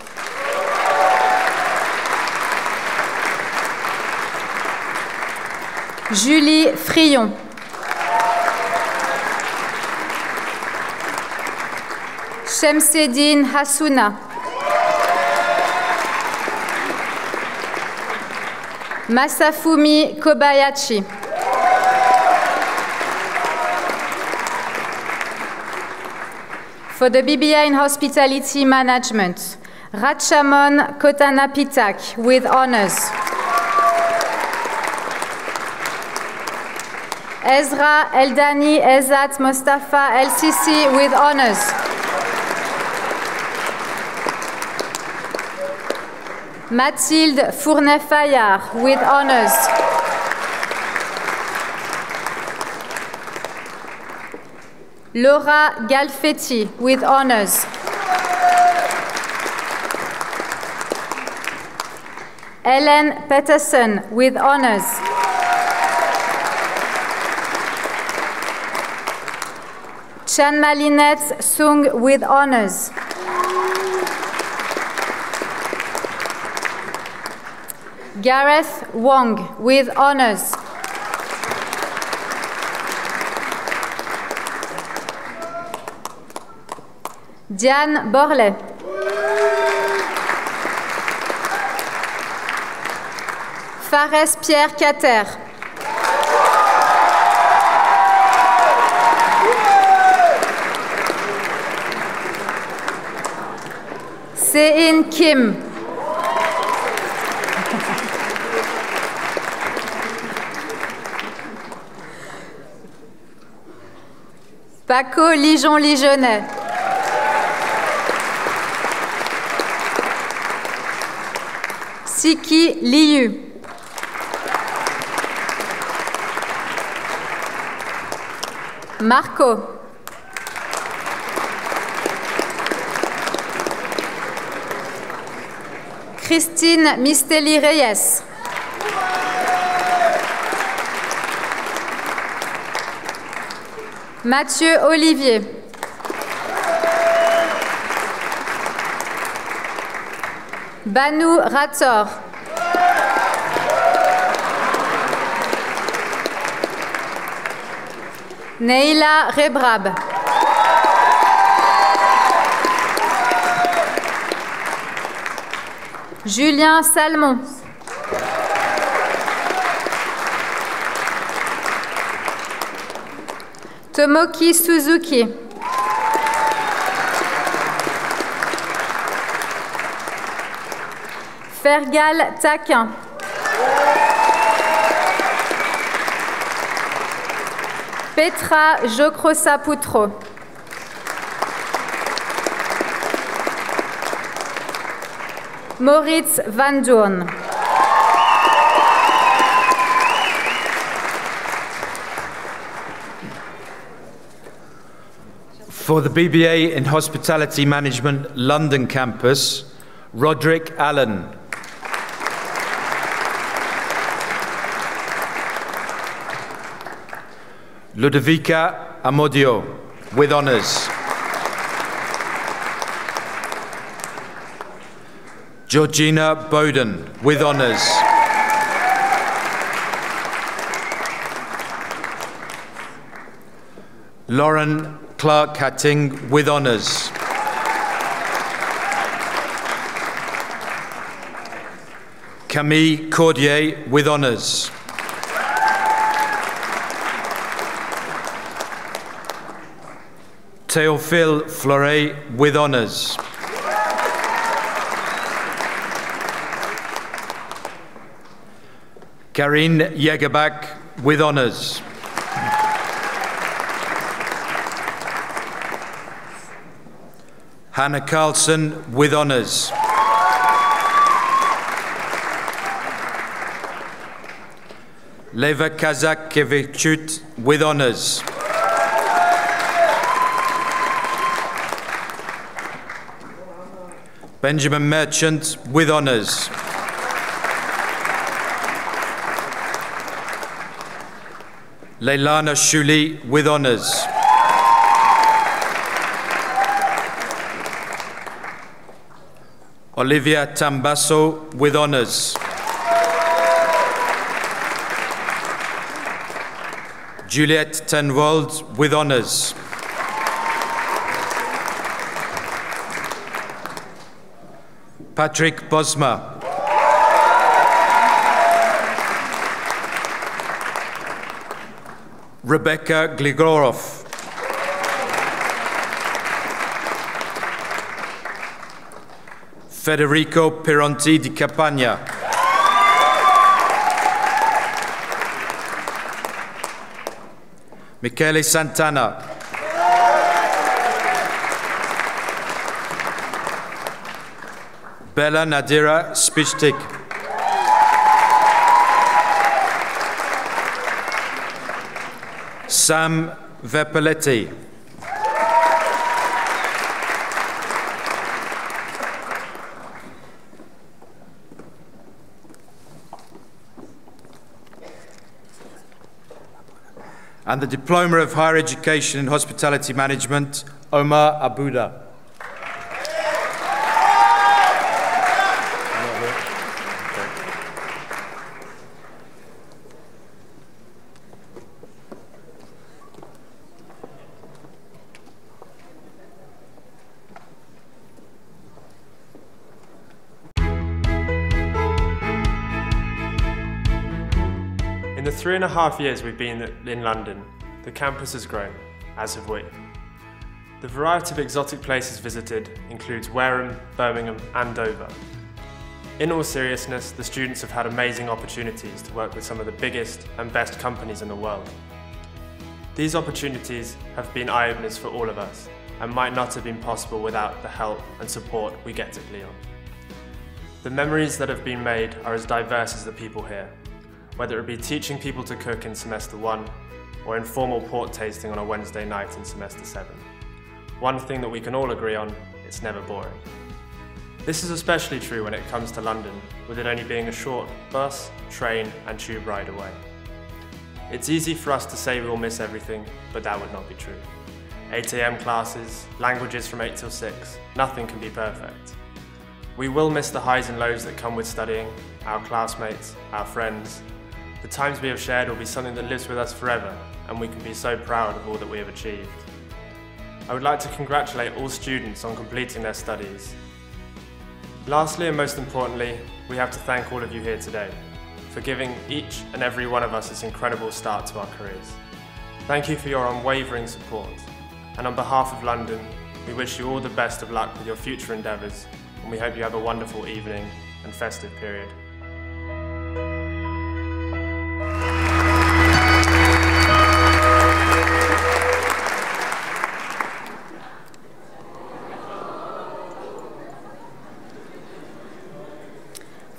Julie Frion. Shemseddine Hassouna. Masafumi Kobayashi. For the BBA in Hospitality Management, Ratchamon Kotanapitak with honors. Ezra Eldani Ezat Mostafa El Sisi with honors. Mathilde Fournet-Fayard with honors. Laura Galfetti with honors. Ellen Peterson with honors. Chan Malinette Sung with honors. Gareth Wong with honors. Diane Borlet. Fares Pierre Cater. Se-In Kim. Paco Lijon-Lijonnet. Siki Liu. Marco. Christine Misteli-Reyes. Mathieu Olivier. Banu Rator. Neila Rebrab. Julien Salmon. Tomoki Suzuki. Fergal Taquin. Petra Jocrosa-Poutreau. Moritz Van Doorn. For the BBA in Hospitality Management, London campus, Roderick Allen. Ludovica Amodio, with honours. Georgina Bowden, with honours. Lauren Clark Hatting, with honours. Camille Cordier, with honours. Théophile Fleuret, with honours. Karine Jägerbach, with honours. Hannah Carlson, with honours. Leva Kazakevichut with honours. Benjamin Merchant with honours. Leilana Shuli with honours. Olivia Tambaso with honours. Juliette Tenwald with honours. Patrick Bosma. Rebecca Gligorov. Federico Pironti di Campagna. Michele Santana. Bella Nadira Spichtik. Sam Vepaletti. And the Diploma of Higher Education in Hospitality Management, Omar Abuda. In the 3.5 years we've been in London, the campus has grown, as have we. The variety of exotic places visited includes Wareham, Birmingham and Dover. In all seriousness, the students have had amazing opportunities to work with some of the biggest and best companies in the world. These opportunities have been eye-openers for all of us and might not have been possible without the help and support we get at Glion. The memories that have been made are as diverse as the people here, whether it be teaching people to cook in semester 1 or informal port tasting on a Wednesday night in semester 7. One thing that we can all agree on, it's never boring. This is especially true when it comes to London, with it only being a short bus, train and tube ride away. It's easy for us to say we will miss everything, but that would not be true. 8 AM classes, languages from 8 till 6, nothing can be perfect. We will miss the highs and lows that come with studying, our classmates, our friends. The times we have shared will be something that lives with us forever, and we can be so proud of all that we have achieved. I would like to congratulate all students on completing their studies. Lastly and most importantly, we have to thank all of you here today for giving each and every one of us this incredible start to our careers. Thank you for your unwavering support, and on behalf of London, we wish you all the best of luck with your future endeavours, and we hope you have a wonderful evening and festive period.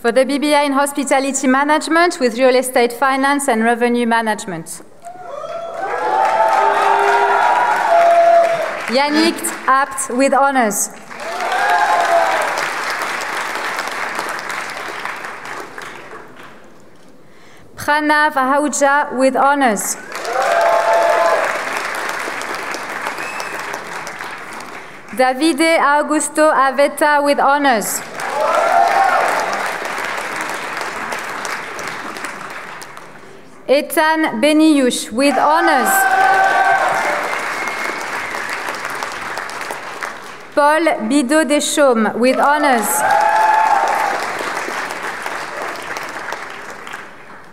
For the BBA in Hospitality Management with Real Estate Finance and Revenue Management. Yannick Apt with honours. Pranav Ahuja with honours. Davide Augusto Aveta with honours. Ethan Beniyush with honours. Paul Bidot Deschaumes with honours.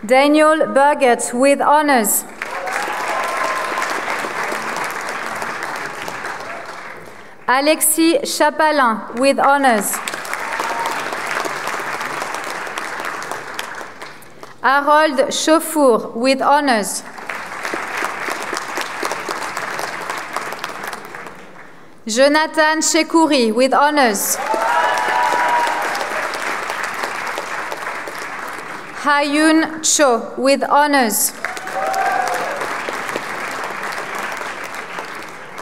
Daniel Burgert with honours. Alexis Chapalin with honours. Harold Chauffour with honours. Jonathan Chekouri with honours. Hayun Cho with honors.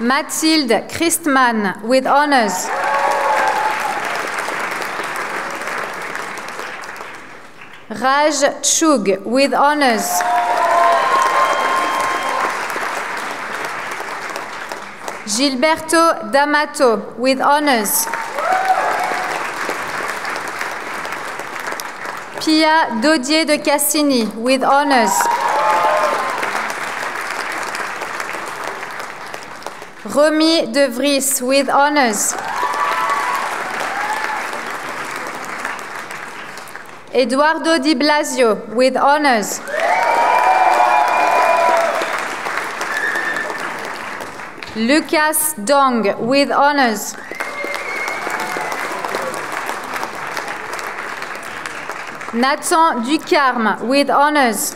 Mathilde Christman with honors. Raj Chug with honors. Gilberto D'Amato with honors. Pia Dodier de Cassini with honors. Romy De Vries with honors. Eduardo Di Blasio with honors. Lucas Dong with honors. Nathan Ducarme with honors.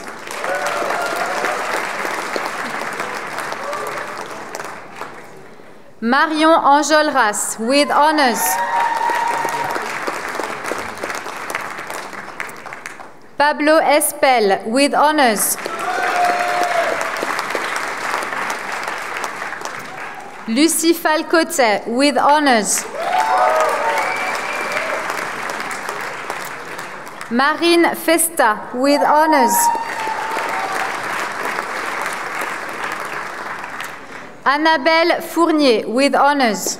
Marion Enjolras with honors. Pablo Espel with honors. Lucie Falcotet with honors. Marine Festa with honors. Annabelle Fournier with honors.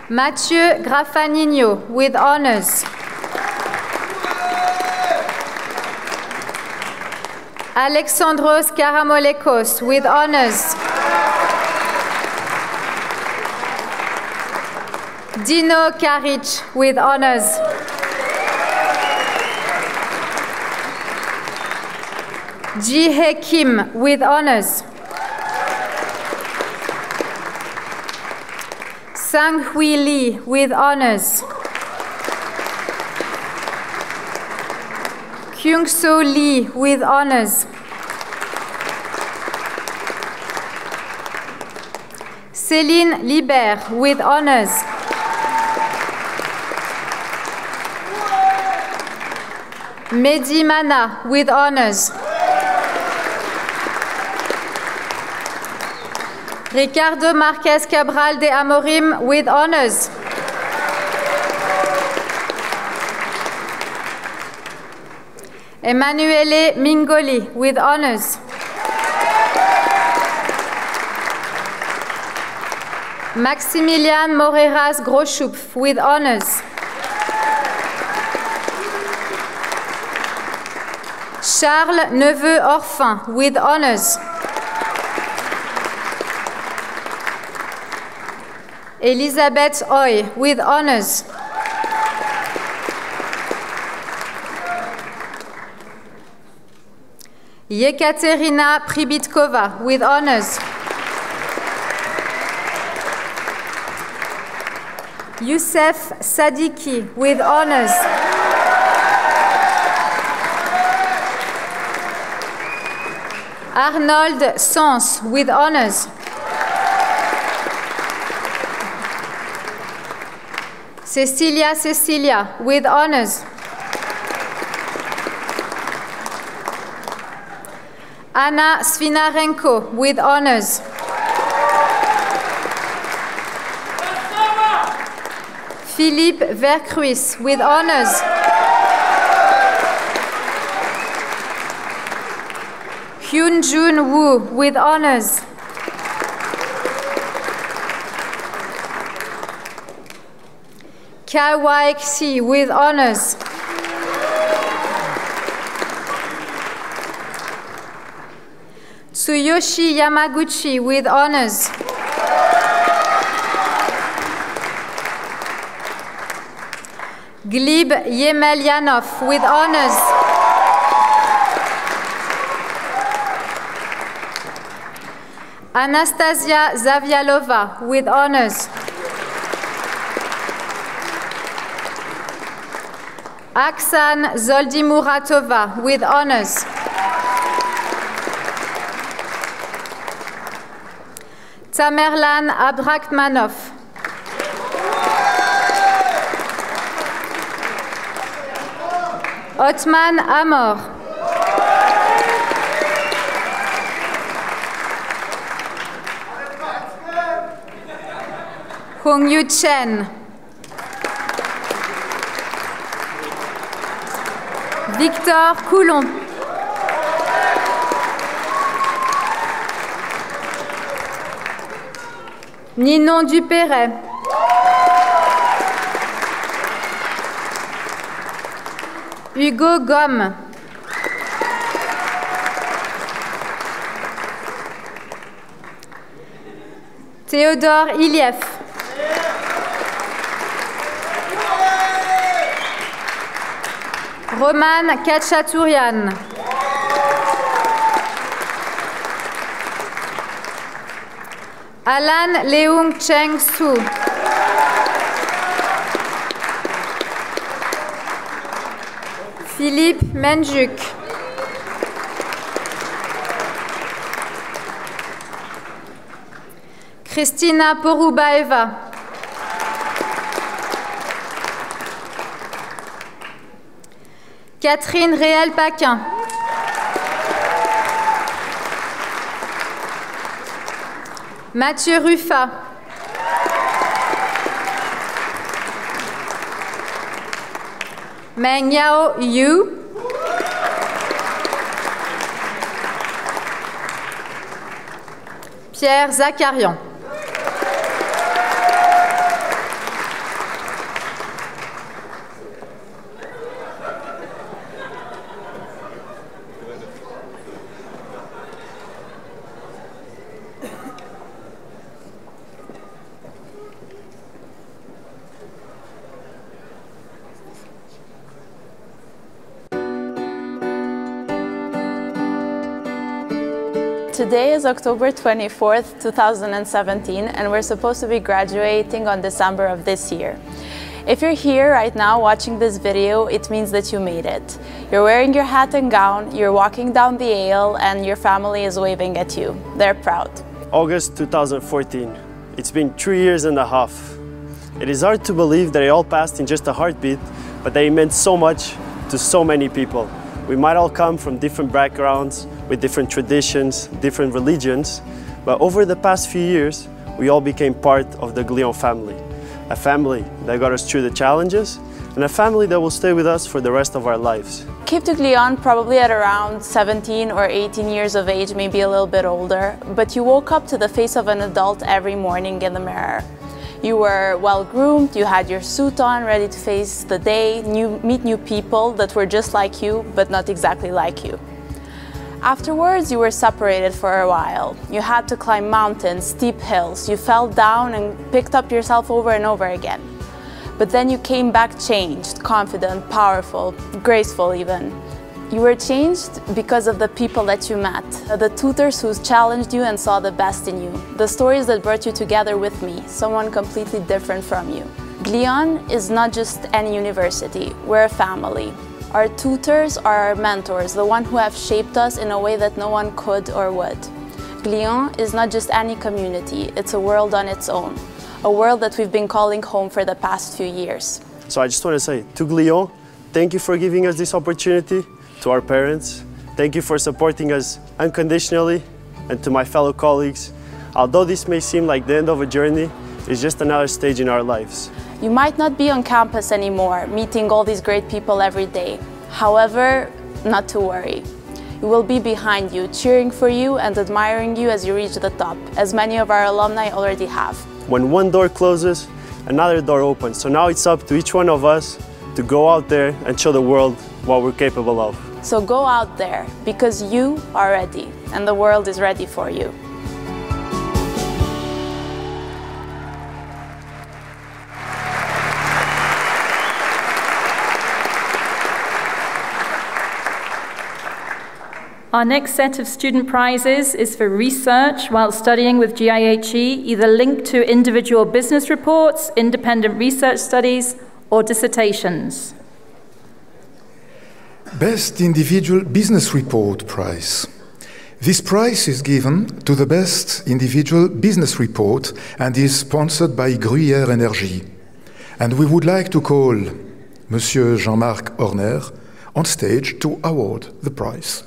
Mathieu Graffagnino with honors. Alexandros Karamolekos with honors. Dino Karic with honors. Ji-Hye Kim with honors. Sang-Hui Lee with honors. Kyung-So Lee with honors. Céline Libert with honors. Mehdi Mana with honors. Ricardo Marquez Cabral de Amorim with honors. Emanuele Mingoli with honors. Maximilian Moreras Groschupf with honors. Charles Neveu Orphin with honors. Elisabeth Hoy with honors. Yekaterina Pribitkova with honors. Youssef Sadiki with honors. Arnold Sens with honors. Cecilia with honors. Anna Svinarenko with honors. Philippe Vercruis with honors. Hyun Jun Woo with honors. Kawai Xi with honors. Tsuyoshi Yamaguchi with honors. Gleb Yemelyanov with honors. Anastasia Zavialova with honors. Aksan Zoldimuratova with honors. Tamerlan Abdrakhmanov. Othman Amor. Hongyu Chen. Victor Coulon. Ninon Dupéret. Hugo Gomme. Théodore Iliev. Roman Kachatourian. Alan Leung Cheng Su. Philippe Menjuk. Christina Poroubaeva. Catherine Réel-Paquin. Mathieu Ruffat. Meng Yao Yu. Pierre Zakarian. Today is October 24th, 2017, and we're supposed to be graduating on December of this year. If you're here right now watching this video, it means that you made it. You're wearing your hat and gown, you're walking down the aisle, and your family is waving at you. They're proud. August 2014. It's been 3 years and a half. It is hard to believe that it all passed in just a heartbeat, but that it meant so much to so many people. We might all come from different backgrounds, with different traditions, different religions, but over the past few years, we all became part of the Glion family. A family that got us through the challenges, and a family that will stay with us for the rest of our lives. Came to Glion probably at around 17 or 18 years of age, maybe a little bit older, but you woke up to the face of an adult every morning in the mirror. You were well-groomed, you had your suit on, ready to face the day, meet new people that were just like you, but not exactly like you. Afterwards, you were separated for a while. You had to climb mountains, steep hills. You fell down and picked up yourself over and over again. But then you came back changed, confident, powerful, graceful even. You were changed because of the people that you met, the tutors who challenged you and saw the best in you, the stories that brought you together with me, someone completely different from you. Glion is not just any university, we're a family. Our tutors are our mentors, the ones who have shaped us in a way that no one could or would. Glion is not just any community, it's a world on its own. A world that we've been calling home for the past few years. So I just want to say to Glion, thank you for giving us this opportunity. To our parents, thank you for supporting us unconditionally. And to my fellow colleagues, although this may seem like the end of a journey, it's just another stage in our lives. You might not be on campus anymore, meeting all these great people every day. However, not to worry. We will be behind you, cheering for you and admiring you as you reach the top, as many of our alumni already have. When one door closes, another door opens. So now it's up to each one of us to go out there and show the world what we're capable of. So go out there, because you are ready, and the world is ready for you. Our next set of student prizes is for research while studying with GIHE, either linked to individual business reports, independent research studies, or dissertations. Best Individual Business Report Prize. This prize is given to the best individual business report and is sponsored by Gruyère Énergie. And we would like to call Monsieur Jean-Marc Horner on stage to award the prize.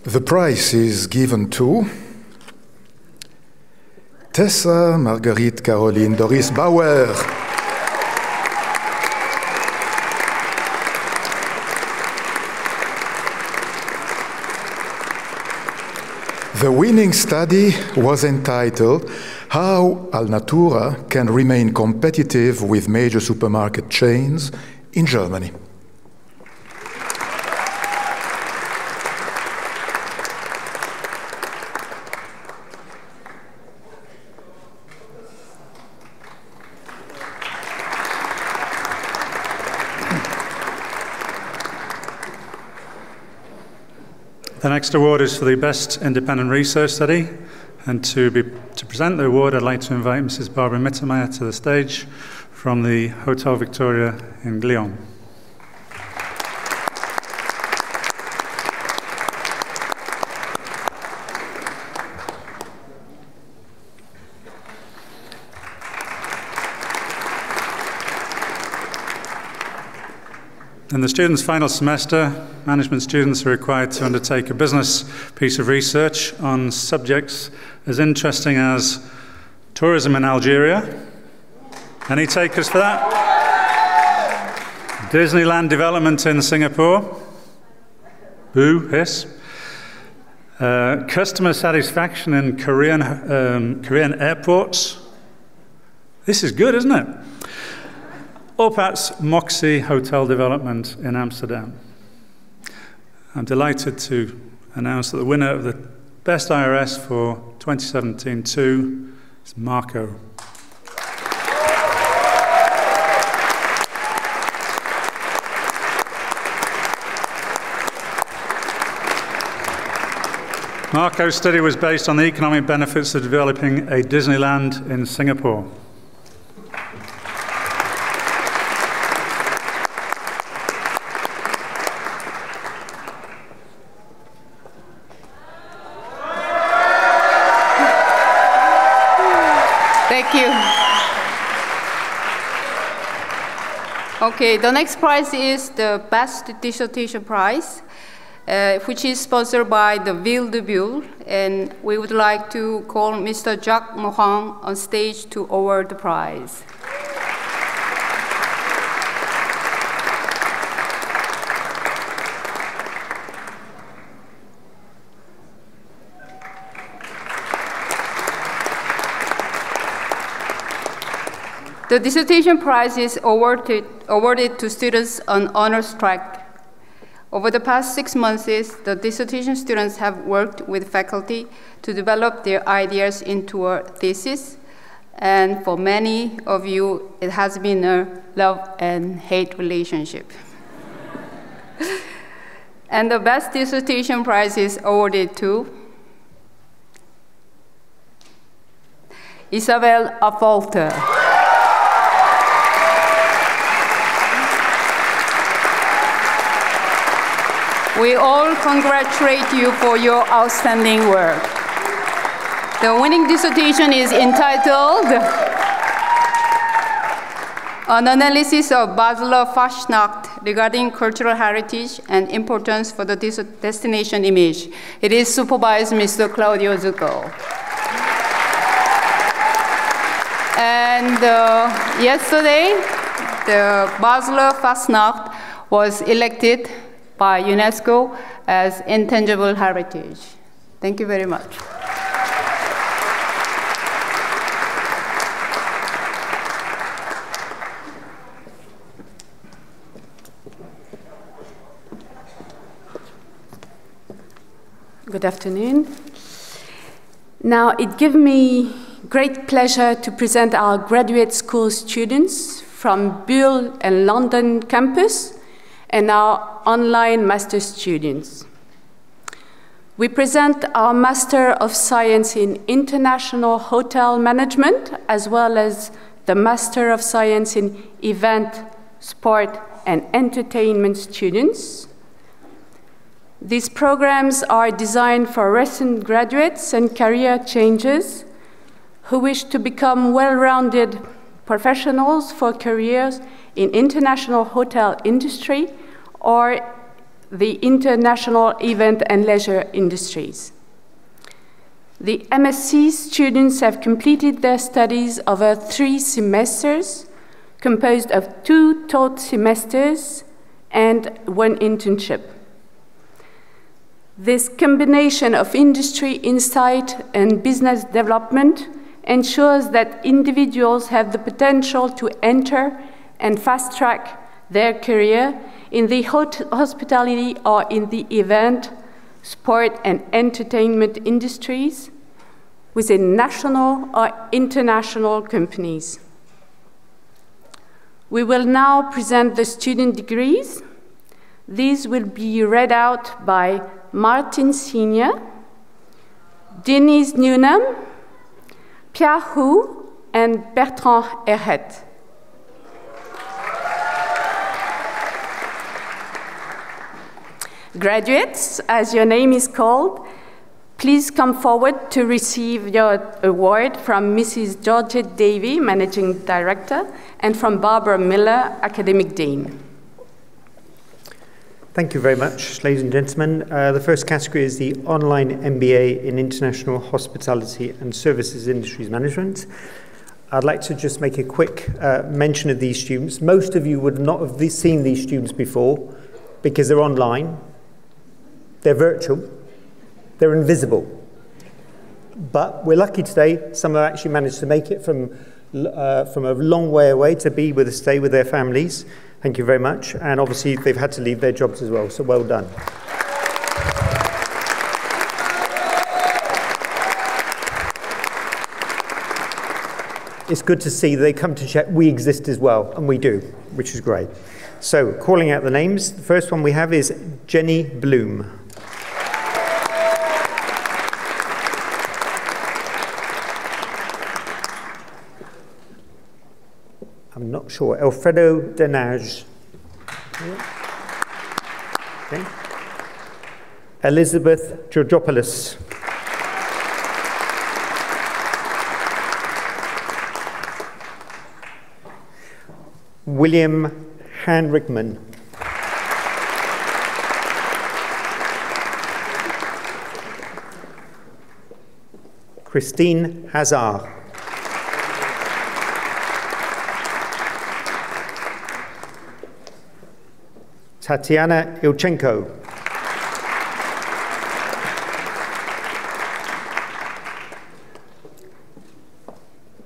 The prize is given to Tessa Marguerite Caroline Doris Bauer. The winning study was entitled How Alnatura Can Remain Competitive with Major Supermarket Chains in Germany. The next award is for the Best Independent Research Study, and to present the award, I'd like to invite Mrs. Barbara Mittermeier to the stage from the Hotel Victoria in Glion. In the students' final semester, management students are required to undertake a business piece of research on subjects as interesting as tourism in Algeria. Any takers for that? Disneyland development in Singapore. Boo, hiss. Customer satisfaction in Korean airports. This is good, isn't it? Orpat's Moxie Hotel development in Amsterdam. I'm delighted to announce that the winner of the Best IRS for 2017-2 is Marco. Marco's study was based on the economic benefits of developing a Disneyland in Singapore. Thank you. Okay, the next prize is the Best Dissertation Prize, which is sponsored by the Ville de Bulle, and we would like to call Mr. Jacques Morin on stage to award the prize. The dissertation prize is awarded to students on honors track. Over the past 6 months, the dissertation students have worked with faculty to develop their ideas into a thesis. And for many of you, it has been a love and hate relationship. And the best dissertation prize is awarded to Isabelle Affolter. We all congratulate you for your outstanding work. The winning dissertation is entitled An Analysis of Basler Fastnacht Regarding Cultural Heritage and Importance for the Destination Image. It is supervised Mr. Claudio Zucco. And yesterday, the Basler Fastnacht was elected by UNESCO as intangible heritage. Thank you very much. Good afternoon. Now, it gives me great pleasure to present our graduate school students from Bulle and London campus and our online master students. We present our Master of Science in International Hotel Management, as well as the Master of Science in Event sport, and entertainment students. These programs are designed for recent graduates and career changers who wish to become well-rounded professionals for careers in international hotel industry or the international event and leisure industries. The MSc students have completed their studies over 3 semesters, composed of 2 taught semesters and 1 internship. This combination of industry insight and business development ensures that individuals have the potential to enter and fast-track their career in the hospitality or in the event, sport, and entertainment industries within national or international companies. We will now present the student degrees. These will be read out by Martin Senior, Denise Newnham, Pierre Hu, and Bertrand Herret. Graduates, as your name is called, please come forward to receive your award from Mrs. Georgette Davy, Managing Director, and from Barbara Miller, Academic Dean. Thank you very much, ladies and gentlemen. The first category is the online MBA in International Hospitality and Services Industries Management. I'd like to just make a quick mention of these students. Most of you would not have seen these students before because they're online, they're virtual, they're invisible. But we're lucky today, some have actually managed to make it from a long way away to be with us today with their families. Thank you very much. And obviously, they've had to leave their jobs as well, so well done. It's good to see they come to check we exist as well, and we do, which is great. So, calling out the names, the first one we have is Jenny Bloom. I'm not sure. Alfredo Denage. Okay. Elizabeth Georgopoulos. William Hanrickman. Christine Hazard. Tatiana Ilchenko.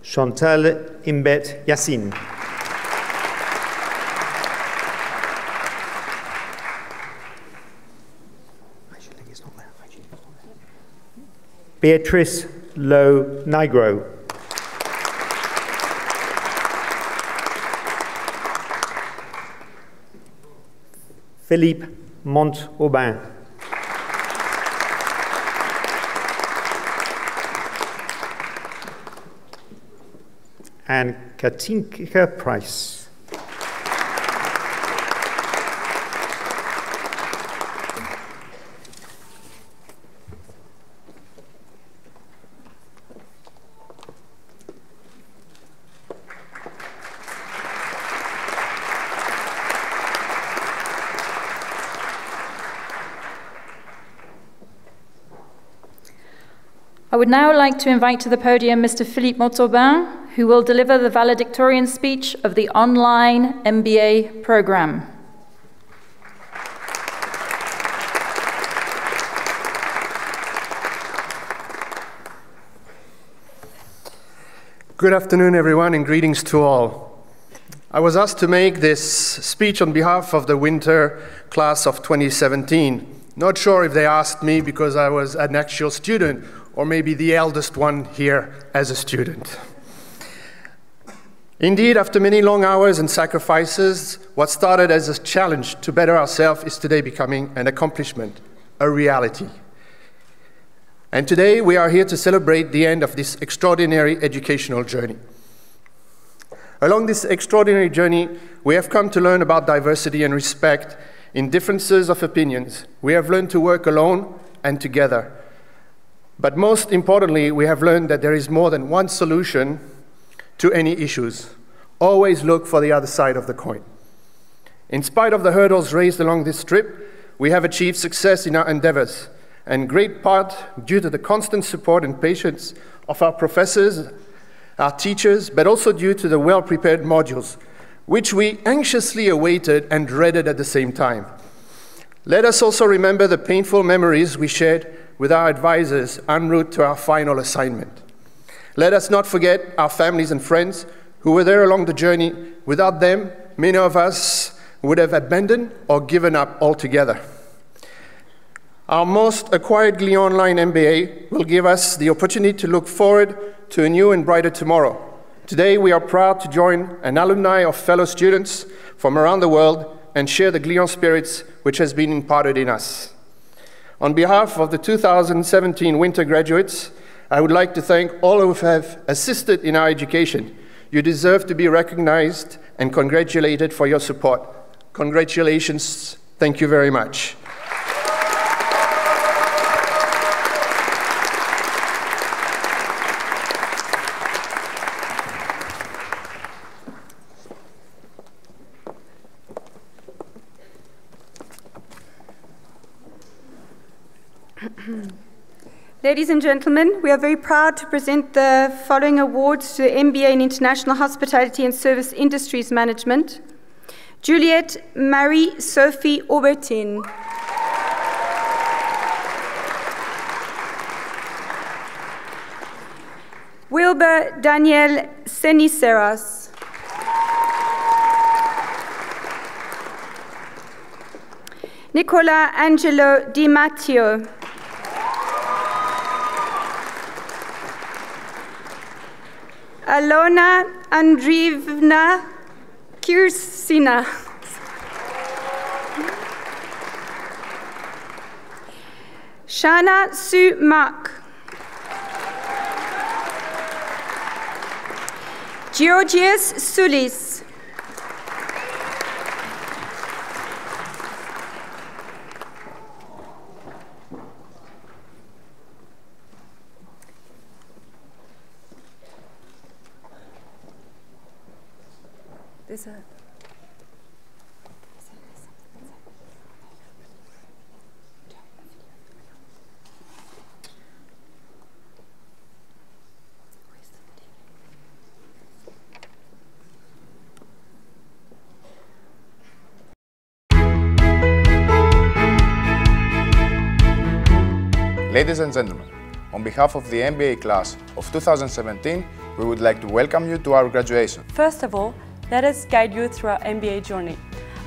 Chantal Imbet Yassine. Beatrice Lo Nigro. Philippe Montaubin. And Katinka Price. I would now like to invite to the podium Mr. Philippe Montaubin, who will deliver the valedictorian speech of the online MBA program. Good afternoon, everyone, and greetings to all. I was asked to make this speech on behalf of the winter class of 2017. Not sure if they asked me because I was an actual student or maybe the eldest one here as a student. Indeed, after many long hours and sacrifices, what started as a challenge to better ourselves is today becoming an accomplishment, a reality. And today we are here to celebrate the end of this extraordinary educational journey. Along this extraordinary journey, we have come to learn about diversity and respect in differences of opinions. We have learned to work alone and together. But most importantly, we have learned that there is more than one solution to any issues. Always look for the other side of the coin. In spite of the hurdles raised along this trip, we have achieved success in our endeavors, and great part due to the constant support and patience of our professors, our teachers, but also due to the well-prepared modules, which we anxiously awaited and dreaded at the same time. Let us also remember the painful memories we shared with our advisors en route to our final assignment. Let us not forget our families and friends who were there along the journey. Without them, many of us would have abandoned or given up altogether. Our most acquired Glion Online MBA will give us the opportunity to look forward to a new and brighter tomorrow. Today, we are proud to join an alumni of fellow students from around the world and share the Glion spirits which has been imparted in us. On behalf of the 2017 winter graduates, I would like to thank all who have assisted in our education. You deserve to be recognized and congratulated for your support. Congratulations. Thank you very much. Ladies and gentlemen, we are very proud to present the following awards to the MBA in International Hospitality and Service Industries Management. Juliette Marie Sophie Aubertin. Wilbur Daniel Seniceras. Nicola Angelo Di Matteo. Alona Andreevna Kirsina. Shana Su Mak. Georgios Soulis. Ladies and gentlemen, on behalf of the MBA class of 2017, we would like to welcome you to our graduation. First of all, let us guide you through our MBA journey.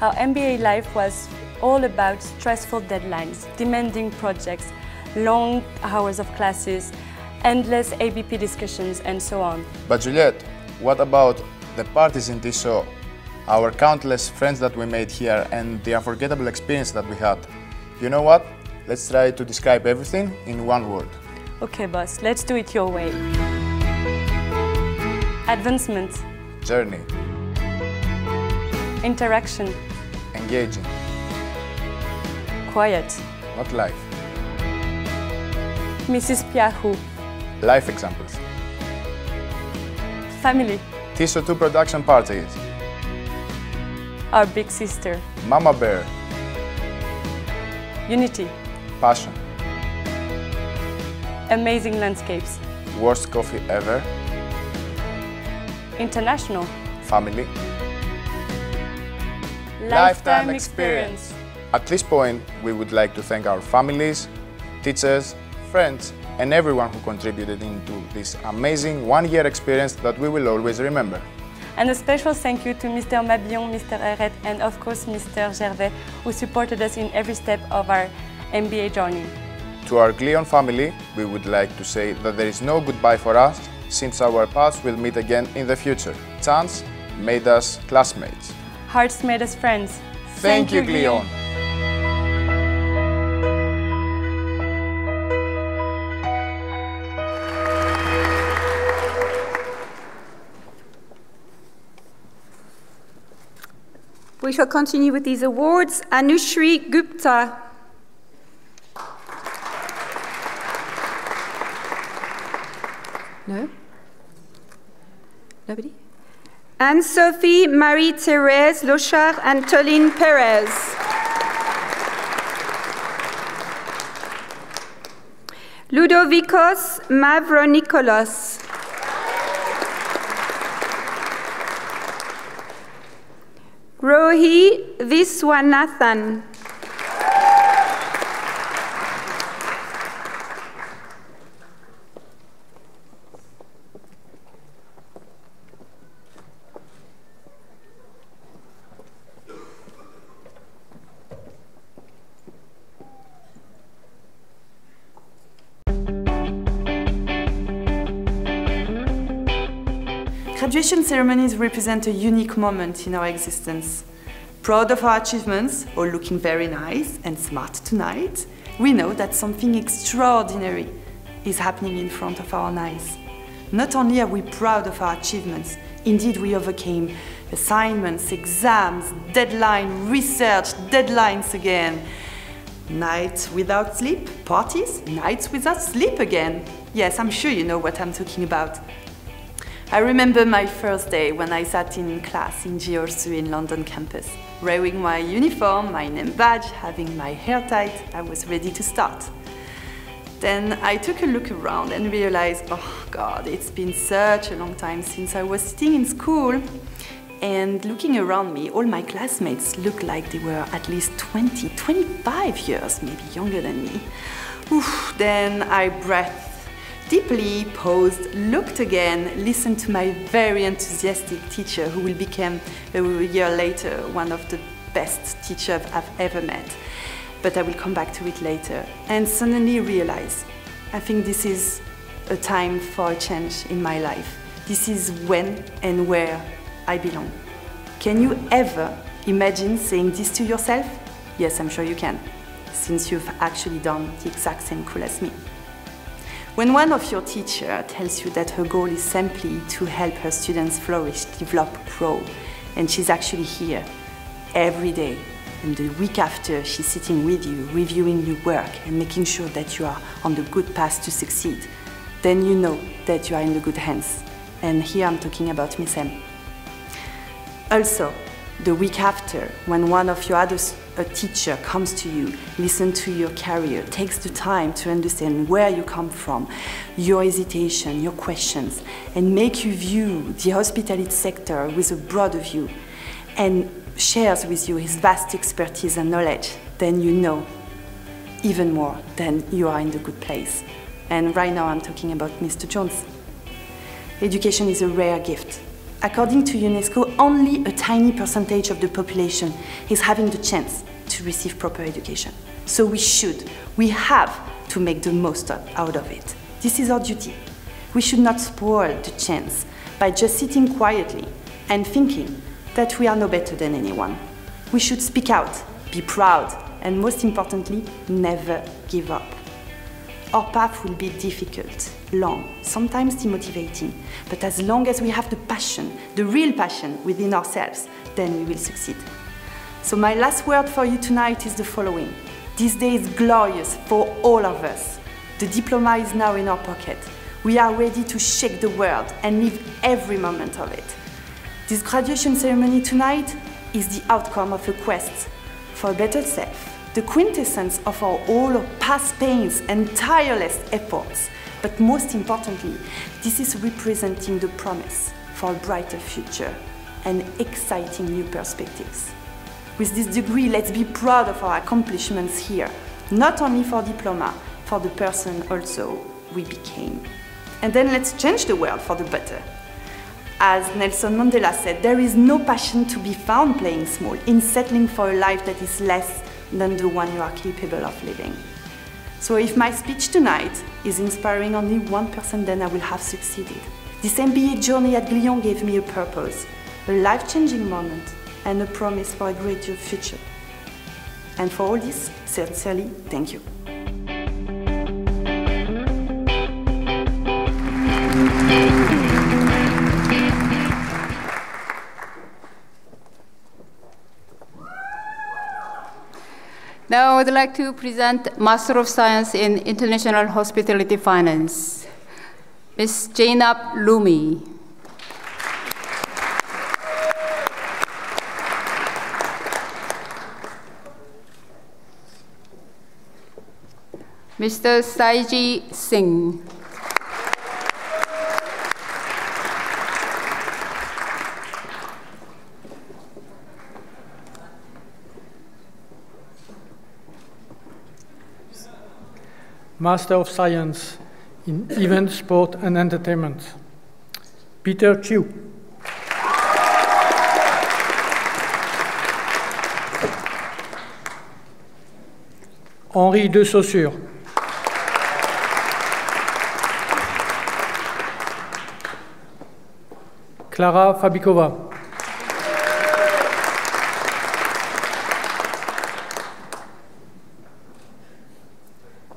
Our MBA life was all about stressful deadlines, demanding projects, long hours of classes, endless ABP discussions, and so on. But Juliette, what about the parties in this show, our countless friends that we made here, and the unforgettable experience that we had? You know what? Let's try to describe everything in one word. Okay, boss, let's do it your way. Advancement. Journey. Interaction. Engaging. Quiet. Not life. Mrs. Piahou. Life examples. Family. TSO2 production parties. Our big sister. Mama Bear. Unity. Passion. Amazing landscapes. Worst coffee ever. International. Family. Lifetime experience. At this point, we would like to thank our families, teachers, friends, and everyone who contributed into this amazing one-year experience that we will always remember. And a special thank you to Mr. Mabillon, Mr. Heret, and of course Mr. Gervais, who supported us in every step of our MBA journey. To our Glion family, we would like to say that there is no goodbye for us, since our paths will meet again in the future. Chance made us classmates. Hearts made us friends. Thank you, Glion. we shall continue with these awards. Anushri Gupta. No? Nobody? Anne-Sophie Marie-Thérèse Lochard and Toline Perez. Ludovicos Mavronikolos. Rohi Viswanathan. Graduation ceremonies represent a unique moment in our existence. Proud of our achievements, all looking very nice and smart tonight, we know that something extraordinary is happening in front of our eyes. Not only are we proud of our achievements, indeed we overcame assignments, exams, deadline, research, deadlines again. Nights without sleep, parties, nights without sleep again. Yes, I'm sure you know what I'm talking about. I remember my first day when I sat in class in GR2 in London campus. Wearing my uniform, my name badge, having my hair tied, I was ready to start. Then I took a look around and realized, oh God, it's been such a long time since I was sitting in school. And looking around me, all my classmates looked like they were at least 20, 25 years, maybe younger than me. Oof, then I breathed deeply, paused, looked again, listened to my very enthusiastic teacher who will become, a year later, one of the best teachers I've ever met. But I will come back to it later. And suddenly realize, I think this is a time for a change in my life. This is when and where I belong. Can you ever imagine saying this to yourself? Yes, I'm sure you can, since you've actually done the exact same cool as me. When one of your teachers tells you that her goal is simply to help her students flourish, develop, grow, and she's actually here every day, and the week after she's sitting with you, reviewing your work and making sure that you are on the good path to succeed, then you know that you are in the good hands. And here I'm talking about Miss M. Also, the week after, when one of your others, a teacher comes to you, listens to your career, takes the time to understand where you come from, your hesitation, your questions, and make you view the hospitality sector with a broader view, and shares with you his vast expertise and knowledge, then you know even more than you are in the good place. And right now I'm talking about Mr. Jones. Education is a rare gift. According to UNESCO, only a tiny percentage of the population is having the chance to receive proper education. So we have to make the most out of it. This is our duty. We should not spoil the chance by just sitting quietly and thinking that we are no better than anyone. We should speak out, be proud, and most importantly, never give up. Our path will be difficult, long, sometimes demotivating, but as long as we have the passion, the real passion within ourselves, then we will succeed. So my last word for you tonight is the following. This day is glorious for all of us. The diploma is now in our pocket. We are ready to shake the world and live every moment of it. This graduation ceremony tonight is the outcome of a quest for a better self, the quintessence of all our past pains and tireless efforts. But most importantly, this is representing the promise for a brighter future and exciting new perspectives. With this degree, let's be proud of our accomplishments here, not only for diploma, for the person also we became. And then let's change the world for the better. As Nelson Mandela said, there is no passion to be found playing small, in settling for a life that is less than the one you are capable of living. So if my speech tonight is inspiring only one person, then I will have succeeded. This MBA journey at Glion gave me a purpose, a life-changing moment, and a promise for a greater future. And for all this, sincerely, thank you. Now I would like to present Master of Science in International Hospitality Finance, Ms. Jainab Lumi. Mr. Saiji Singh. Master of Science in Event, Sport and Entertainment, Peter Chiu. Henri de Saussure. Clara Fabikova.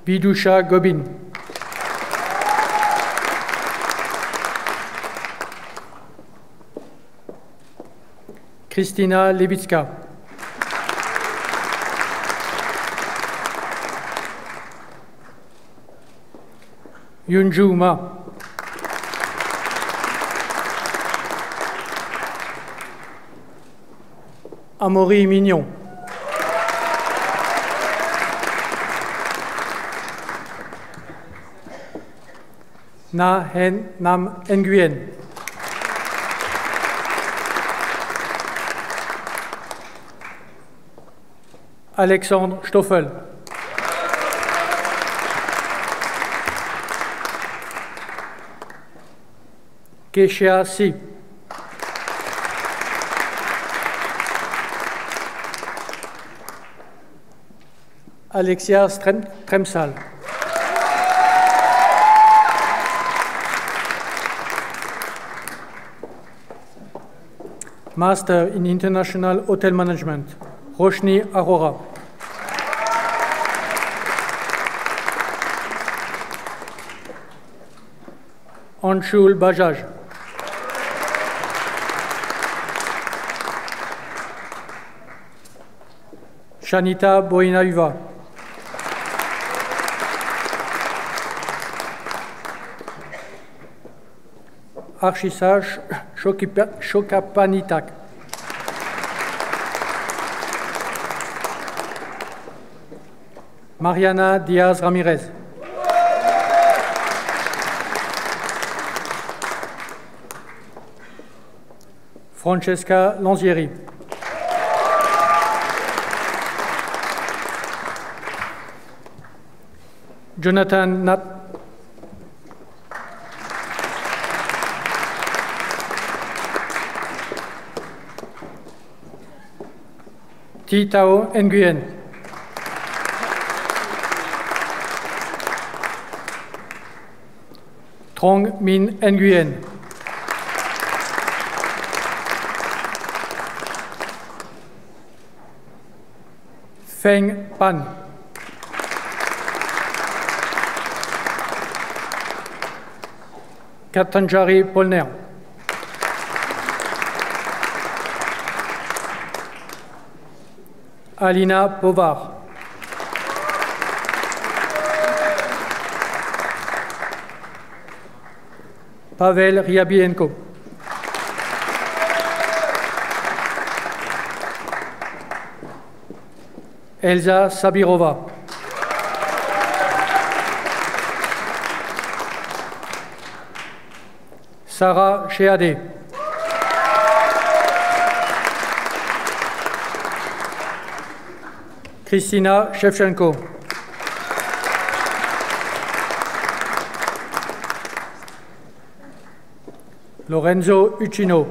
Vidusha Gobin. Kristina Levitska. Yunju Ma. Amaury Mignon. Na Hen Nam Nguyen. Alexandre Stoffel. Keisha Si. Alexia Tremsal. Master in International Hotel Management, Roshni Arora. Anshul Bajaj. Shanita Boinayuva. Arshisa Shokapanitak. Mariana Diaz Ramirez. Francesca Lanzieri. Jonathan Nat. Thi Tao Nguyen. Trong Min Nguyen. Feng Pan. Katanjari Polner. Alina Povar. Pavel Ryabienko. Elsa Sabirova. Sarah Sheade. Kristina Shevchenko. Lorenzo Uccino.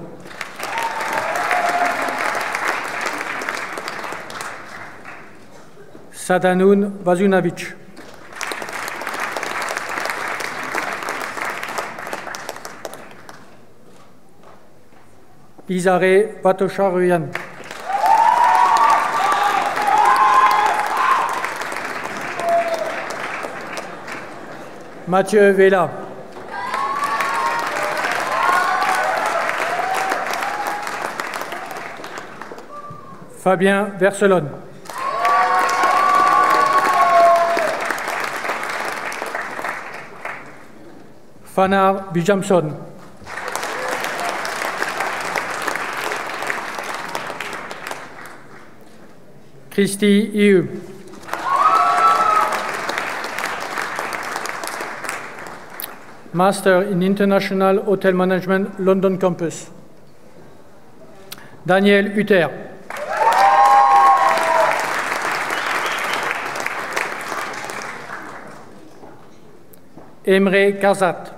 Sadanun Vazunavic. Isare Vatosharuyan. Mathieu Vela. Fabien Verselon. Fanar Bijamson. Christy Iu. Master in International Hotel Management, London Campus. Daniel Hutter. Emre Karzat.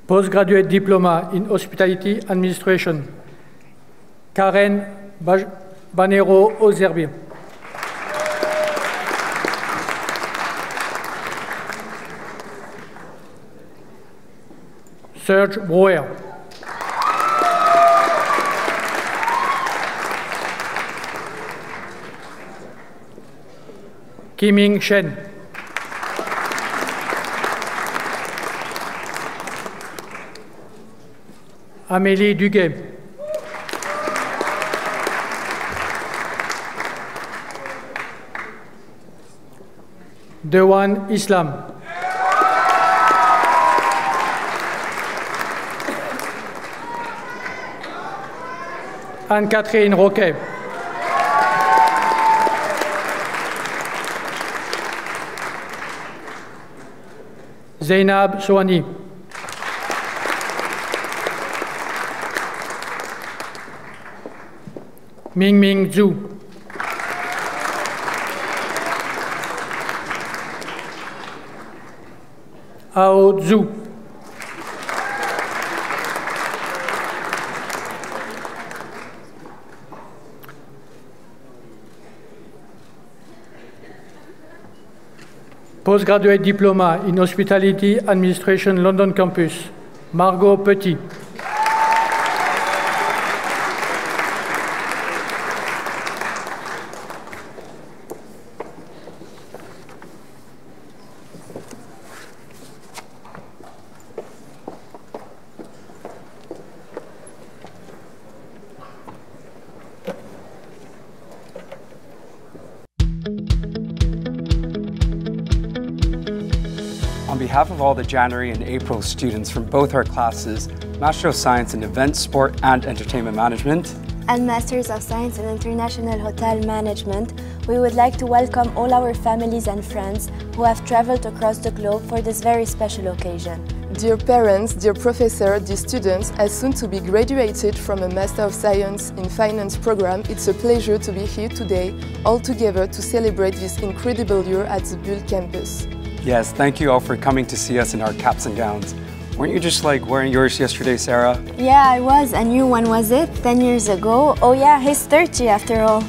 Postgraduate Diploma in Hospitality Administration, Karen Banero Ozerbi. Serge Brouwer. Kiming Shen. Amélie Duguay. Dewan Islam. Anne-Catherine Roquet. Zainab Souani. Mingming Zhu. Ao Zhu. Postgraduate Diploma in Hospitality Administration, London Campus, Margot Petit. On behalf of all the January and April students from both our classes, Master of Science in Event, Sport and Entertainment Management, and Masters of Science in International Hotel Management, we would like to welcome all our families and friends who have traveled across the globe for this very special occasion. Dear parents, dear professors, dear students, as soon to be graduated from a Master of Science in Finance program, it's a pleasure to be here today, all together to celebrate this incredible year at the Bull campus. Yes, thank you all for coming to see us in our caps and gowns. Weren't you just like wearing yours yesterday, Sarah? Yeah, I was. And you, when was it? 10 years ago? Oh yeah, he's 30 after all.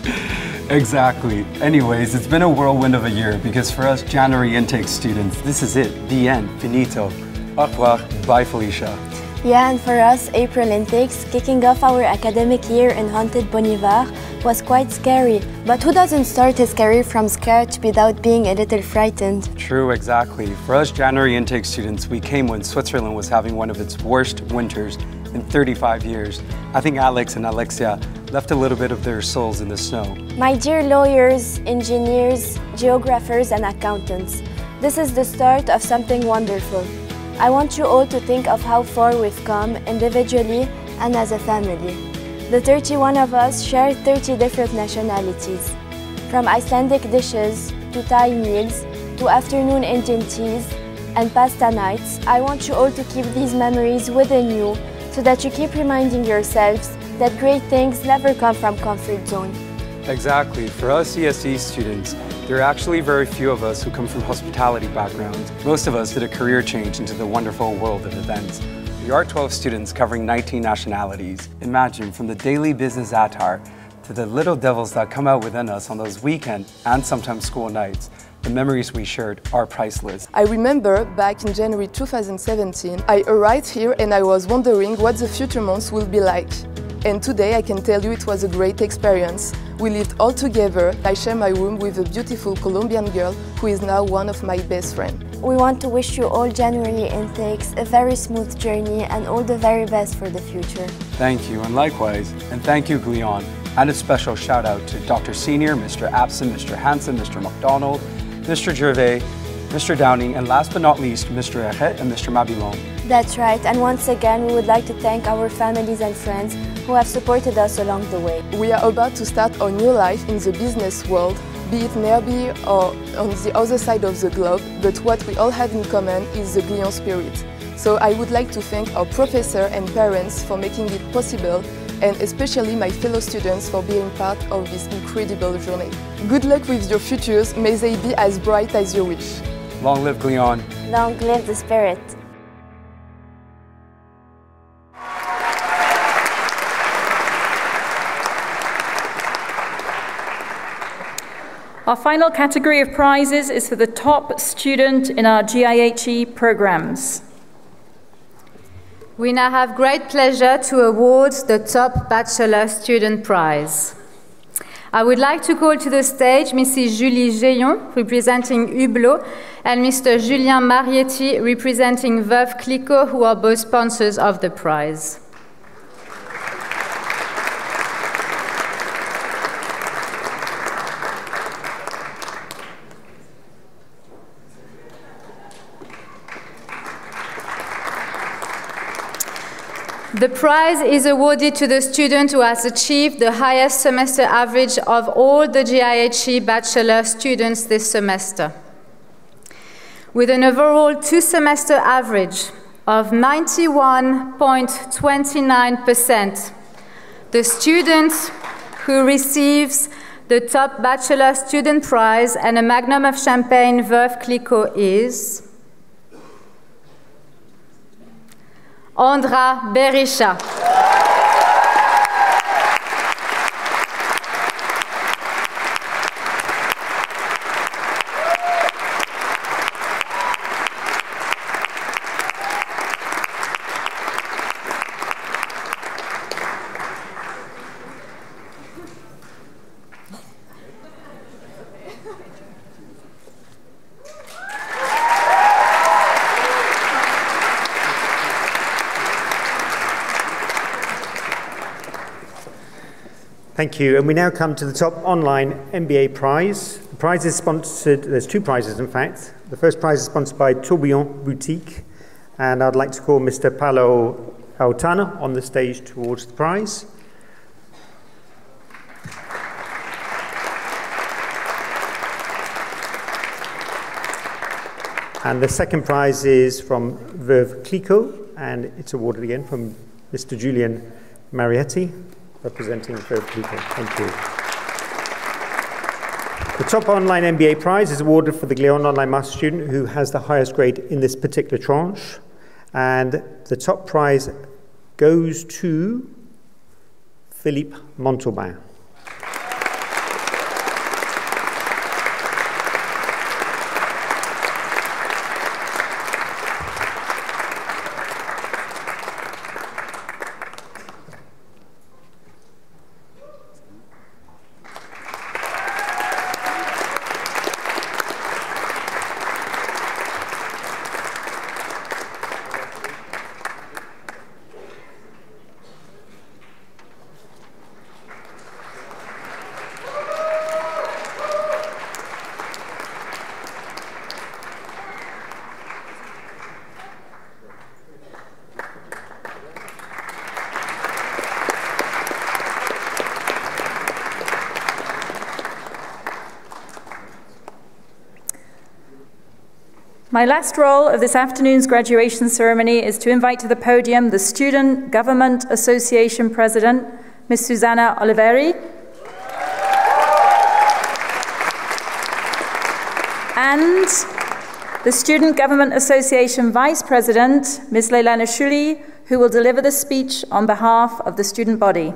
Exactly. Anyways, it's been a whirlwind of a year because for us January intake students, this is it, the end, finito. Au revoir, bye Felicia. Yeah, and for us, April intakes, kicking off our academic year in haunted Bon Iver was quite scary. But who doesn't start his career from scratch without being a little frightened? True, exactly. For us January intake students, we came when Switzerland was having one of its worst winters in 35 years. I think Alex and Alexia left a little bit of their souls in the snow. My dear lawyers, engineers, geographers and accountants, this is the start of something wonderful. I want you all to think of how far we've come individually and as a family. The 31 of us share 30 different nationalities. From Icelandic dishes, to Thai meals, to afternoon Indian teas, and pasta nights, I want you all to keep these memories within you so that you keep reminding yourselves that great things never come from comfort zone. Exactly. For us CSE students, there are actually very few of us who come from hospitality backgrounds. Most of us did a career change into the wonderful world of events. We are 12 students covering 19 nationalities. Imagine from the daily business attire to the little devils that come out within us on those weekend and sometimes school nights. The memories we shared are priceless. I remember back in January 2017, I arrived here and I was wondering what the future months will be like. And today I can tell you it was a great experience. We lived all together. I share my room with a beautiful Colombian girl who is now one of my best friends. we want to wish you all January intakes a very smooth journey and all the very best for the future. Thank you, and likewise. And thank you, Glion. And a special shout out to Dr. Senior, Mr. Abson, Mr. Hanson, Mr. McDonald, Mr. Gervais, Mr. Downing, and last but not least, Mr. Echet and Mr. Mabilon. That's right, and once again we would like to thank our families and friends who have supported us along the way. We are about to start our new life in the business world, be it nearby or on the other side of the globe, but what we all have in common is the Glion spirit. So I would like to thank our professor and parents for making it possible, and especially my fellow students for being part of this incredible journey. Good luck with your futures, may they be as bright as you wish. Long live Glion. Long live the spirit. Our final category of prizes is for the top student in our GIHE programs. We now have great pleasure to award the top Bachelor Student Prize. I would like to call to the stage Mrs. Julie Géon, representing Hublot, and Mr. Julien Marietti, representing Veuve Clicquot, who are both sponsors of the prize. The prize is awarded to the student who has achieved the highest semester average of all the GIHE bachelor students this semester. With an overall two-semester average of 91.29%, the student who receives the top bachelor student prize and a magnum of champagne Veuve Clicquot is Andra Berisha. Thank you. And we now come to the top online MBA prize. The prize is sponsored, there's two prizes in fact. The first prize is sponsored by Tourbillon Boutique, and I'd like to call Mr. Paolo Autana on the stage towards the prize. And the second prize is from Veuve Clicquot, and it's awarded again from Mr. Julien Marietti, representing Veuve Clicquot. Thank you. The top online MBA prize is awarded for the Glion Online Master student who has the highest grade in this particular tranche. And the top prize goes to Philippe Montalban. My last role of this afternoon's graduation ceremony is to invite to the podium the Student Government Association President, Ms. Susanna Oliveri, and the Student Government Association Vice President, Ms. Leilana Shuli, who will deliver the speech on behalf of the student body.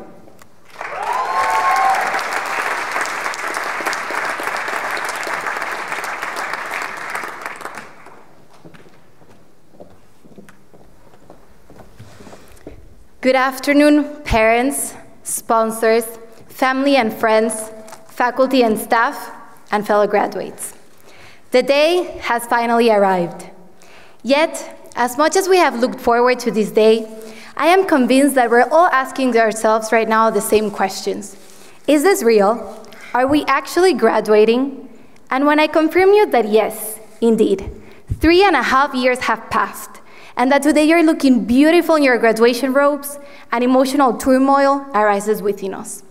Good afternoon, parents, sponsors, family and friends, faculty and staff, and fellow graduates. The day has finally arrived. Yet, as much as we have looked forward to this day, I am convinced that we're all asking ourselves right now the same questions. Is this real? Are we actually graduating? And when I confirm you that yes, indeed, 3.5 years have passed, and that today you're looking beautiful in your graduation robes, an emotional turmoil arises within us.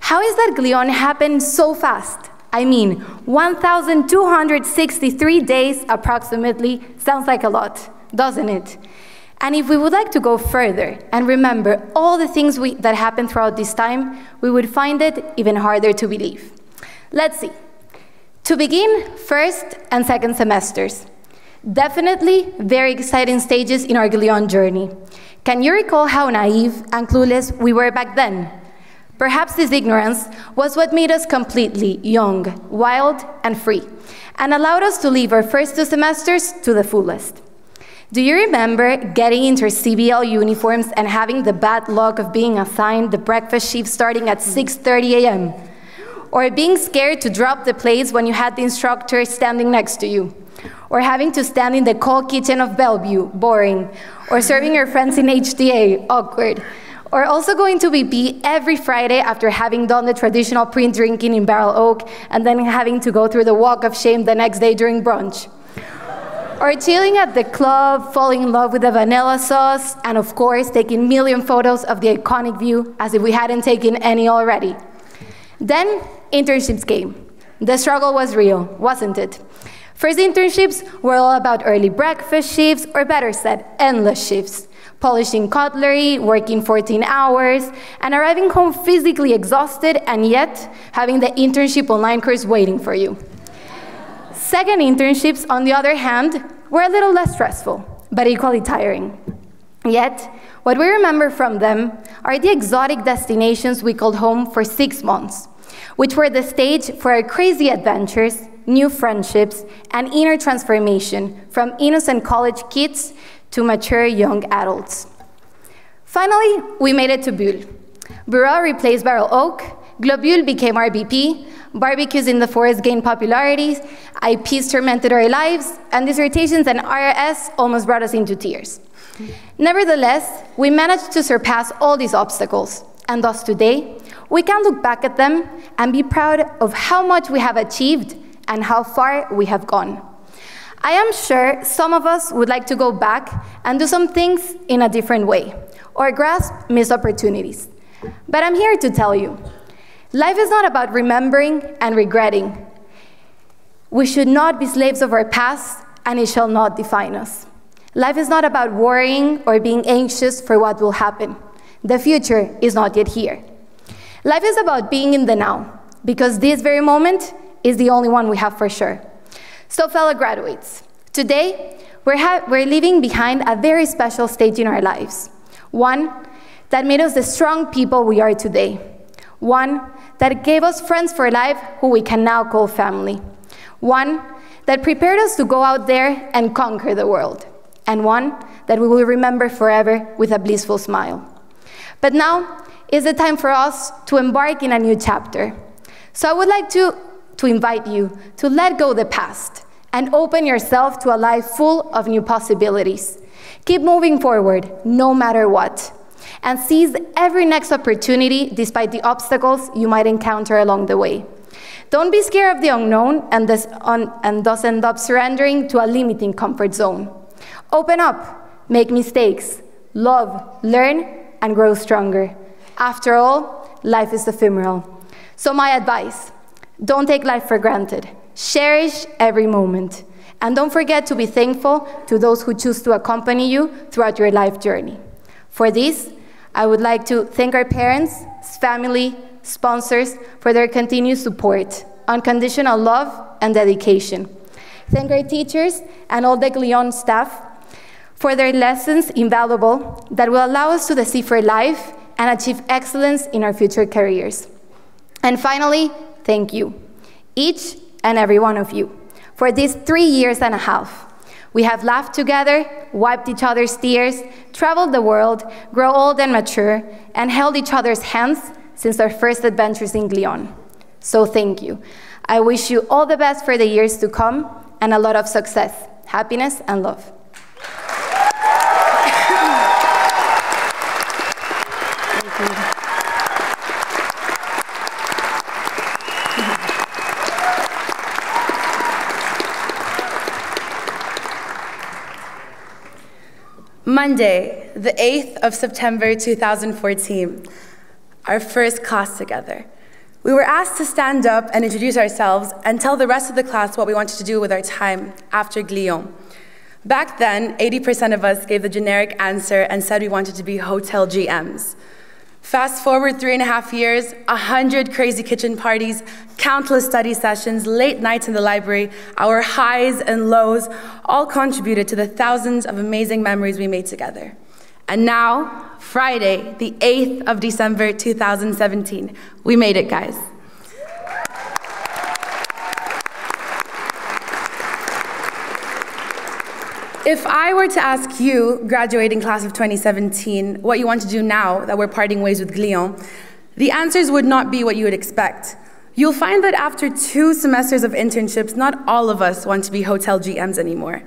How is that Glion happened so fast? I mean, 1,263 days approximately sounds like a lot, doesn't it? And if we would like to go further and remember all the things that happened throughout this time, we would find it even harder to believe. Let's see. To begin, first and second semesters. Definitely very exciting stages in our Glion journey. Can you recall how naive and clueless we were back then? Perhaps this ignorance was what made us completely young, wild, and free, and allowed us to live our first 2 semesters to the fullest. Do you remember getting into CBL uniforms and having the bad luck of being assigned the breakfast shift starting at 6:30 a.m.? Or being scared to drop the plates when you had the instructor standing next to you? Or having to stand in the cold kitchen of Bellevue, boring? Or serving your friends in HTA, awkward? Or also going to BP every Friday after having done the traditional pre-drinking in Barrel Oak and then having to go through the walk of shame the next day during brunch? Or chilling at the club, falling in love with the vanilla sauce, and of course, taking a million photos of the iconic view as if we hadn't taken any already. Then, internships came. The struggle was real, wasn't it? First internships were all about early breakfast shifts, or better said, endless shifts. Polishing cutlery, working 14 hours, and arriving home physically exhausted, and yet having the internship online course waiting for you. Second internships, on the other hand, were a little less stressful, but equally tiring. Yet, what we remember from them are the exotic destinations we called home for 6 months, which were the stage for our crazy adventures, new friendships, and inner transformation from innocent college kids to mature young adults. Finally, we made it to Bulle. Bureau replaced Barrel Oak, Globule became RBP, barbecues in the forest gained popularity, IPs tormented our lives, and dissertations and RS almost brought us into tears. Nevertheless, we managed to surpass all these obstacles, and thus today, we can look back at them and be proud of how much we have achieved and how far we have gone. I am sure some of us would like to go back and do some things in a different way, or grasp missed opportunities. But I'm here to tell you, life is not about remembering and regretting. We should not be slaves of our past, and it shall not define us. Life is not about worrying or being anxious for what will happen. The future is not yet here. Life is about being in the now, because this very moment is the only one we have for sure. So fellow graduates, today we're leaving behind a very special stage in our lives. One that made us the strong people we are today. One that gave us friends for life who we can now call family. One that prepared us to go out there and conquer the world. And one that we will remember forever with a blissful smile. But now is the time for us to embark in a new chapter. So I would like to invite you to let go the past and open yourself to a life full of new possibilities. Keep moving forward, no matter what, and seize every next opportunity despite the obstacles you might encounter along the way. Don't be scared of the unknown and thus end up surrendering to a limiting comfort zone. Open up, make mistakes, love, learn, and grow stronger. After all, life is ephemeral. So my advice, don't take life for granted. Cherish every moment. And don't forget to be thankful to those who choose to accompany you throughout your life journey. For this, I would like to thank our parents, family, sponsors for their continued support, unconditional love, and dedication. Thank our teachers and all the Glion staff for their lessons invaluable that will allow us to decipher life and achieve excellence in our future careers. And finally, thank you, each and every one of you, for these 3.5 years. We have laughed together, wiped each other's tears, traveled the world, grown old and mature, and held each other's hands since our first adventures in Glion. So thank you. I wish you all the best for the years to come, and a lot of success, happiness, and love. Monday, the 8th of September 2014, our first class together. We were asked to stand up and introduce ourselves and tell the rest of the class what we wanted to do with our time after Glion. Back then, 80% of us gave the generic answer and said we wanted to be hotel GMs. Fast forward 3.5 years, 100 crazy kitchen parties, countless study sessions, late nights in the library, our highs and lows, all contributed to the thousands of amazing memories we made together. And now, Friday, the 8th of December 2017, we made it, guys. If I were to ask you, graduating class of 2017, what you want to do now that we're parting ways with Glion, the answers would not be what you would expect. You'll find that after 2 semesters of internships, not all of us want to be hotel GMs anymore.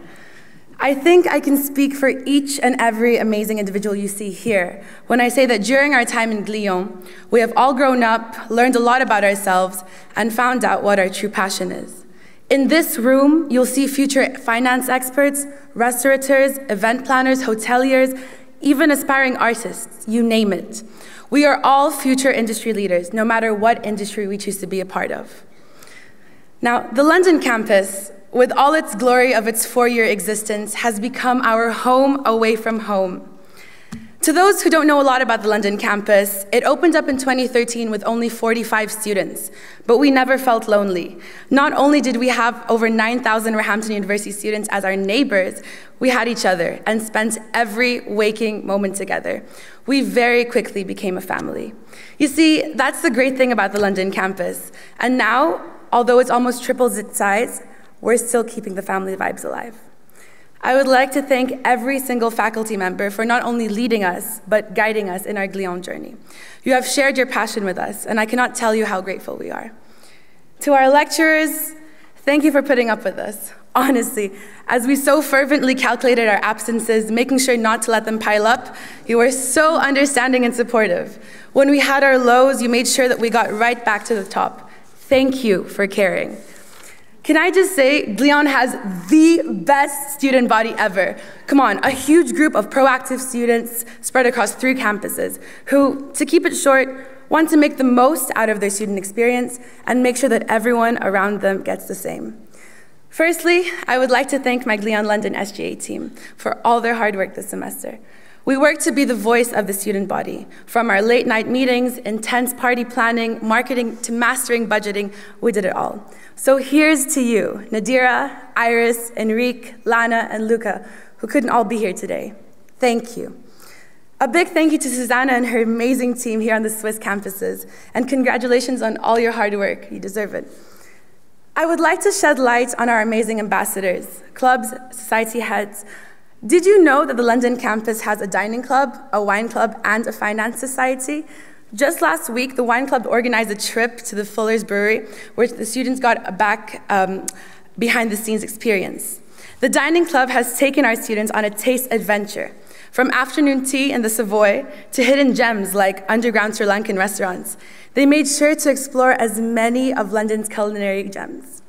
I think I can speak for each and every amazing individual you see here when I say that during our time in Glion, we have all grown up, learned a lot about ourselves, and found out what our true passion is. In this room, you'll see future finance experts, restaurateurs, event planners, hoteliers, even aspiring artists, you name it. We are all future industry leaders, no matter what industry we choose to be a part of. Now, the London campus, with all its glory of its 4-year existence, has become our home away from home. To those who don't know a lot about the London campus, it opened up in 2013 with only 45 students, but we never felt lonely. Not only did we have over 9,000 Roehampton University students as our neighbors, we had each other and spent every waking moment together. We very quickly became a family. You see, that's the great thing about the London campus. And now, although it's almost tripled its size, we're still keeping the family vibes alive. I would like to thank every single faculty member for not only leading us, but guiding us in our Glion journey. You have shared your passion with us, and I cannot tell you how grateful we are. To our lecturers, thank you for putting up with us. Honestly, as we so fervently calculated our absences, making sure not to let them pile up, you were so understanding and supportive. When we had our lows, you made sure that we got right back to the top. Thank you for caring. Can I just say, Glion has the best student body ever. Come on, a huge group of proactive students spread across 3 campuses who, to keep it short, want to make the most out of their student experience and make sure that everyone around them gets the same. Firstly, I would like to thank my Glion London SGA team for all their hard work this semester. We worked to be the voice of the student body. From our late night meetings, intense party planning, marketing, to mastering budgeting, we did it all. So here's to you, Nadira, Iris, Enrique, Lana, and Luca, who couldn't all be here today. Thank you. A big thank you to Susanna and her amazing team here on the Swiss campuses, and congratulations on all your hard work. You deserve it. I would like to shed light on our amazing ambassadors, clubs, society heads. Did you know that the London campus has a dining club, a wine club, and a finance society? Just last week, the wine club organized a trip to the Fuller's Brewery, where the students got a behind-the-scenes experience. The dining club has taken our students on a taste adventure, from afternoon tea in the Savoy to hidden gems like underground Sri Lankan restaurants. They made sure to explore as many of London's culinary gems.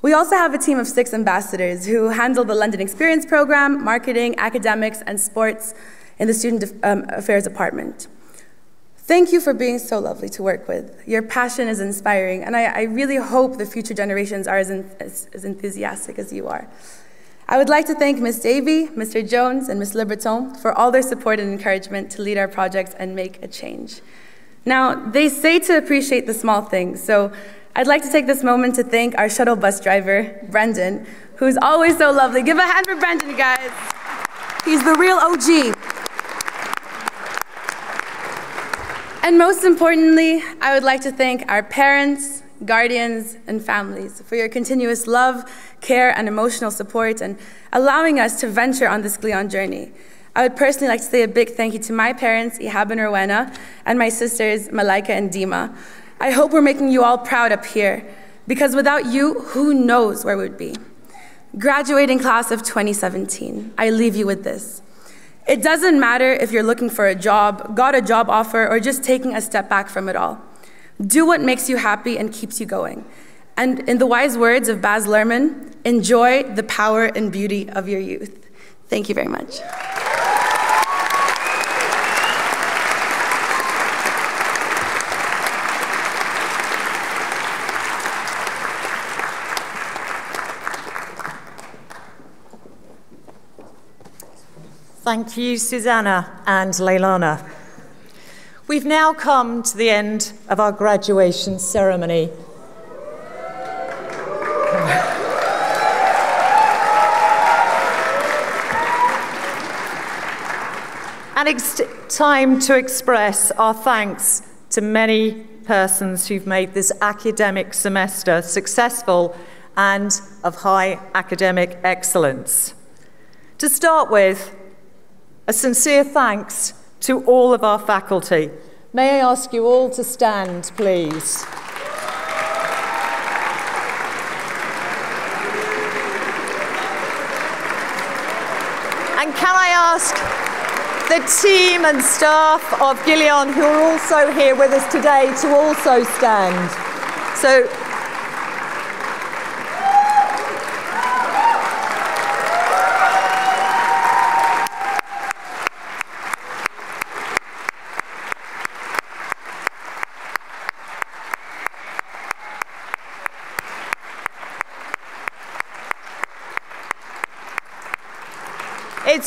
We also have a team of 6 ambassadors who handle the London Experience Program, marketing, academics, and sports in the Student Affairs Department. Thank you for being so lovely to work with. Your passion is inspiring, and I really hope the future generations are as enthusiastic as you are. I would like to thank Ms. Davey, Mr. Jones, and Ms. Liberton for all their support and encouragement to lead our projects and make a change. Now, they say to appreciate the small things, so I'd like to take this moment to thank our shuttle bus driver, Brendan, who's always so lovely. Give a hand for Brendan, you guys. He's the real OG. And most importantly, I would like to thank our parents, guardians, and families for your continuous love, care, and emotional support, and allowing us to venture on this Glion journey. I would personally like to say a big thank you to my parents, Ihab and Rowena, and my sisters, Malaika and Dima. I hope we're making you all proud up here, because without you, who knows where we'd be. Graduating class of 2017, I leave you with this. It doesn't matter if you're looking for a job, got a job offer, or just taking a step back from it all. Do what makes you happy and keeps you going. And in the wise words of Baz Luhrmann, enjoy the power and beauty of your youth. Thank you very much. Thank you, Susanna and Leilana. We've now come to the end of our graduation ceremony. And it's time to express our thanks to many persons who've made this academic semester successful and of high academic excellence. To start with, a sincere thanks to all of our faculty. May I ask you all to stand, please? And can I ask the team and staff of Glion who are also here with us today to also stand? So,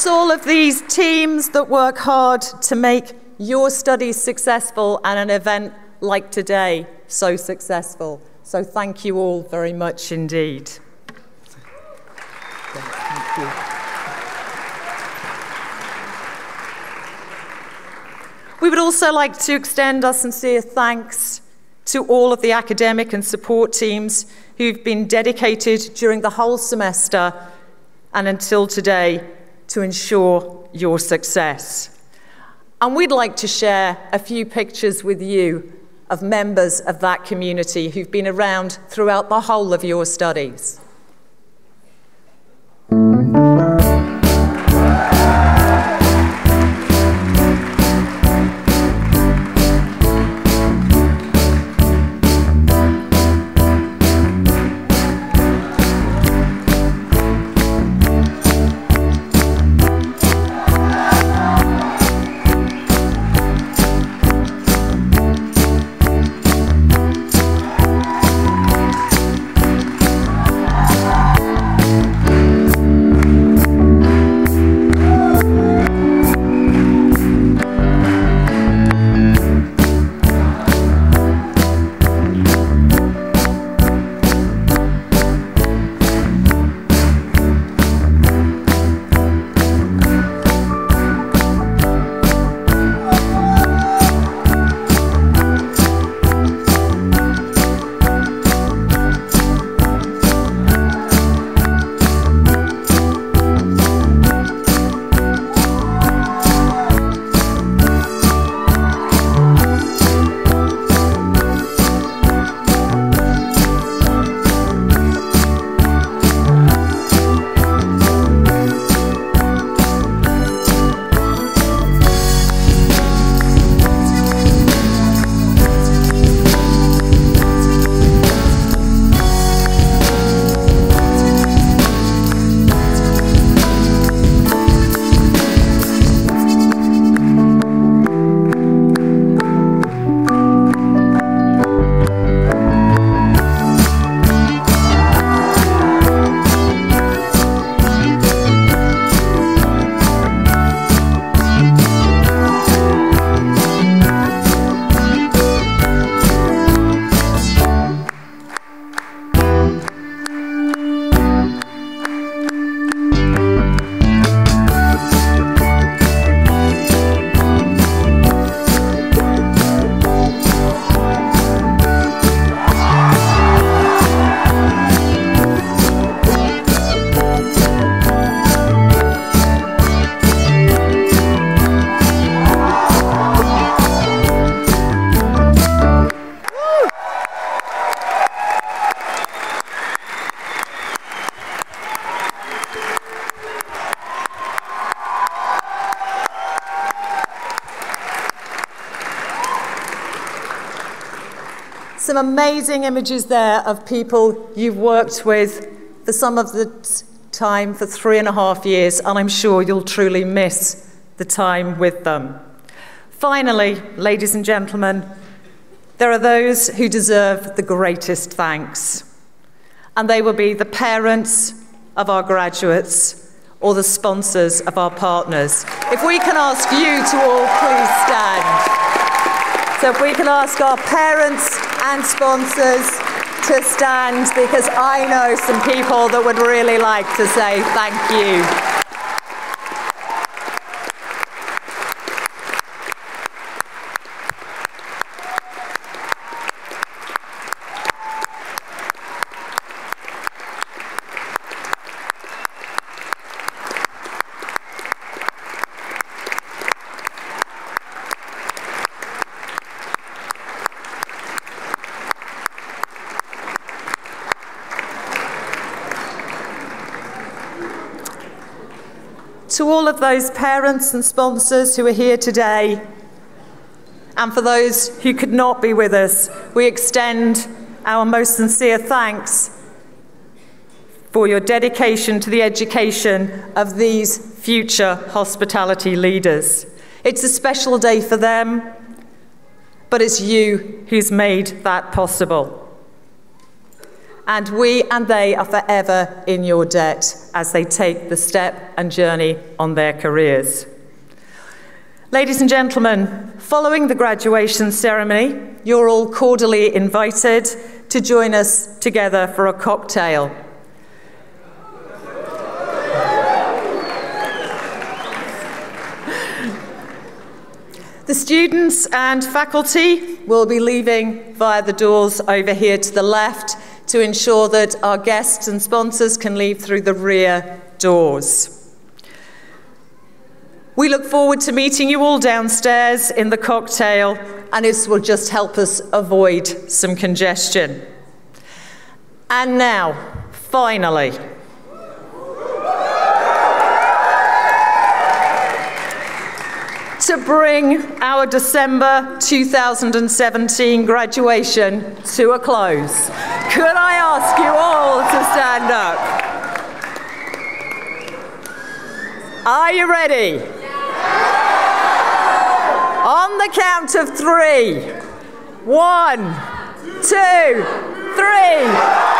it's all of these teams that work hard to make your studies successful and an event like today so successful. So thank you all very much indeed. Thank you. We would also like to extend our sincere thanks to all of the academic and support teams who've been dedicated during the whole semester and until today to ensure your success. And we'd like to share a few pictures with you of members of that community who've been around throughout the whole of your studies. some amazing images there of people you've worked with for some of the time for 3.5 years, and I'm sure you'll truly miss the time with them. Finally, ladies and gentlemen, there are those who deserve the greatest thanks, and they will be the parents of our graduates or the sponsors of our partners. If we can ask you to all please stand. So if we can ask our parents and sponsors to stand, because I know some people that would really like to say thank you. To all of those parents and sponsors who are here today, and for those who could not be with us, we extend our most sincere thanks for your dedication to the education of these future hospitality leaders. It's a special day for them, but it's you who's made that possible. And we and they are forever in your debt as they take the step and journey on their careers. Ladies and gentlemen, following the graduation ceremony, you're all cordially invited to join us together for a cocktail. The students and faculty will be leaving via the doors over here to the left to ensure that our guests and sponsors can leave through the rear doors. We look forward to meeting you all downstairs in the cocktail, and this will just help us avoid some congestion. And now, finally, to bring our December 2017 graduation to a close, could I ask you all to stand up? Are you ready? On the count of 3. 1, 2, 3.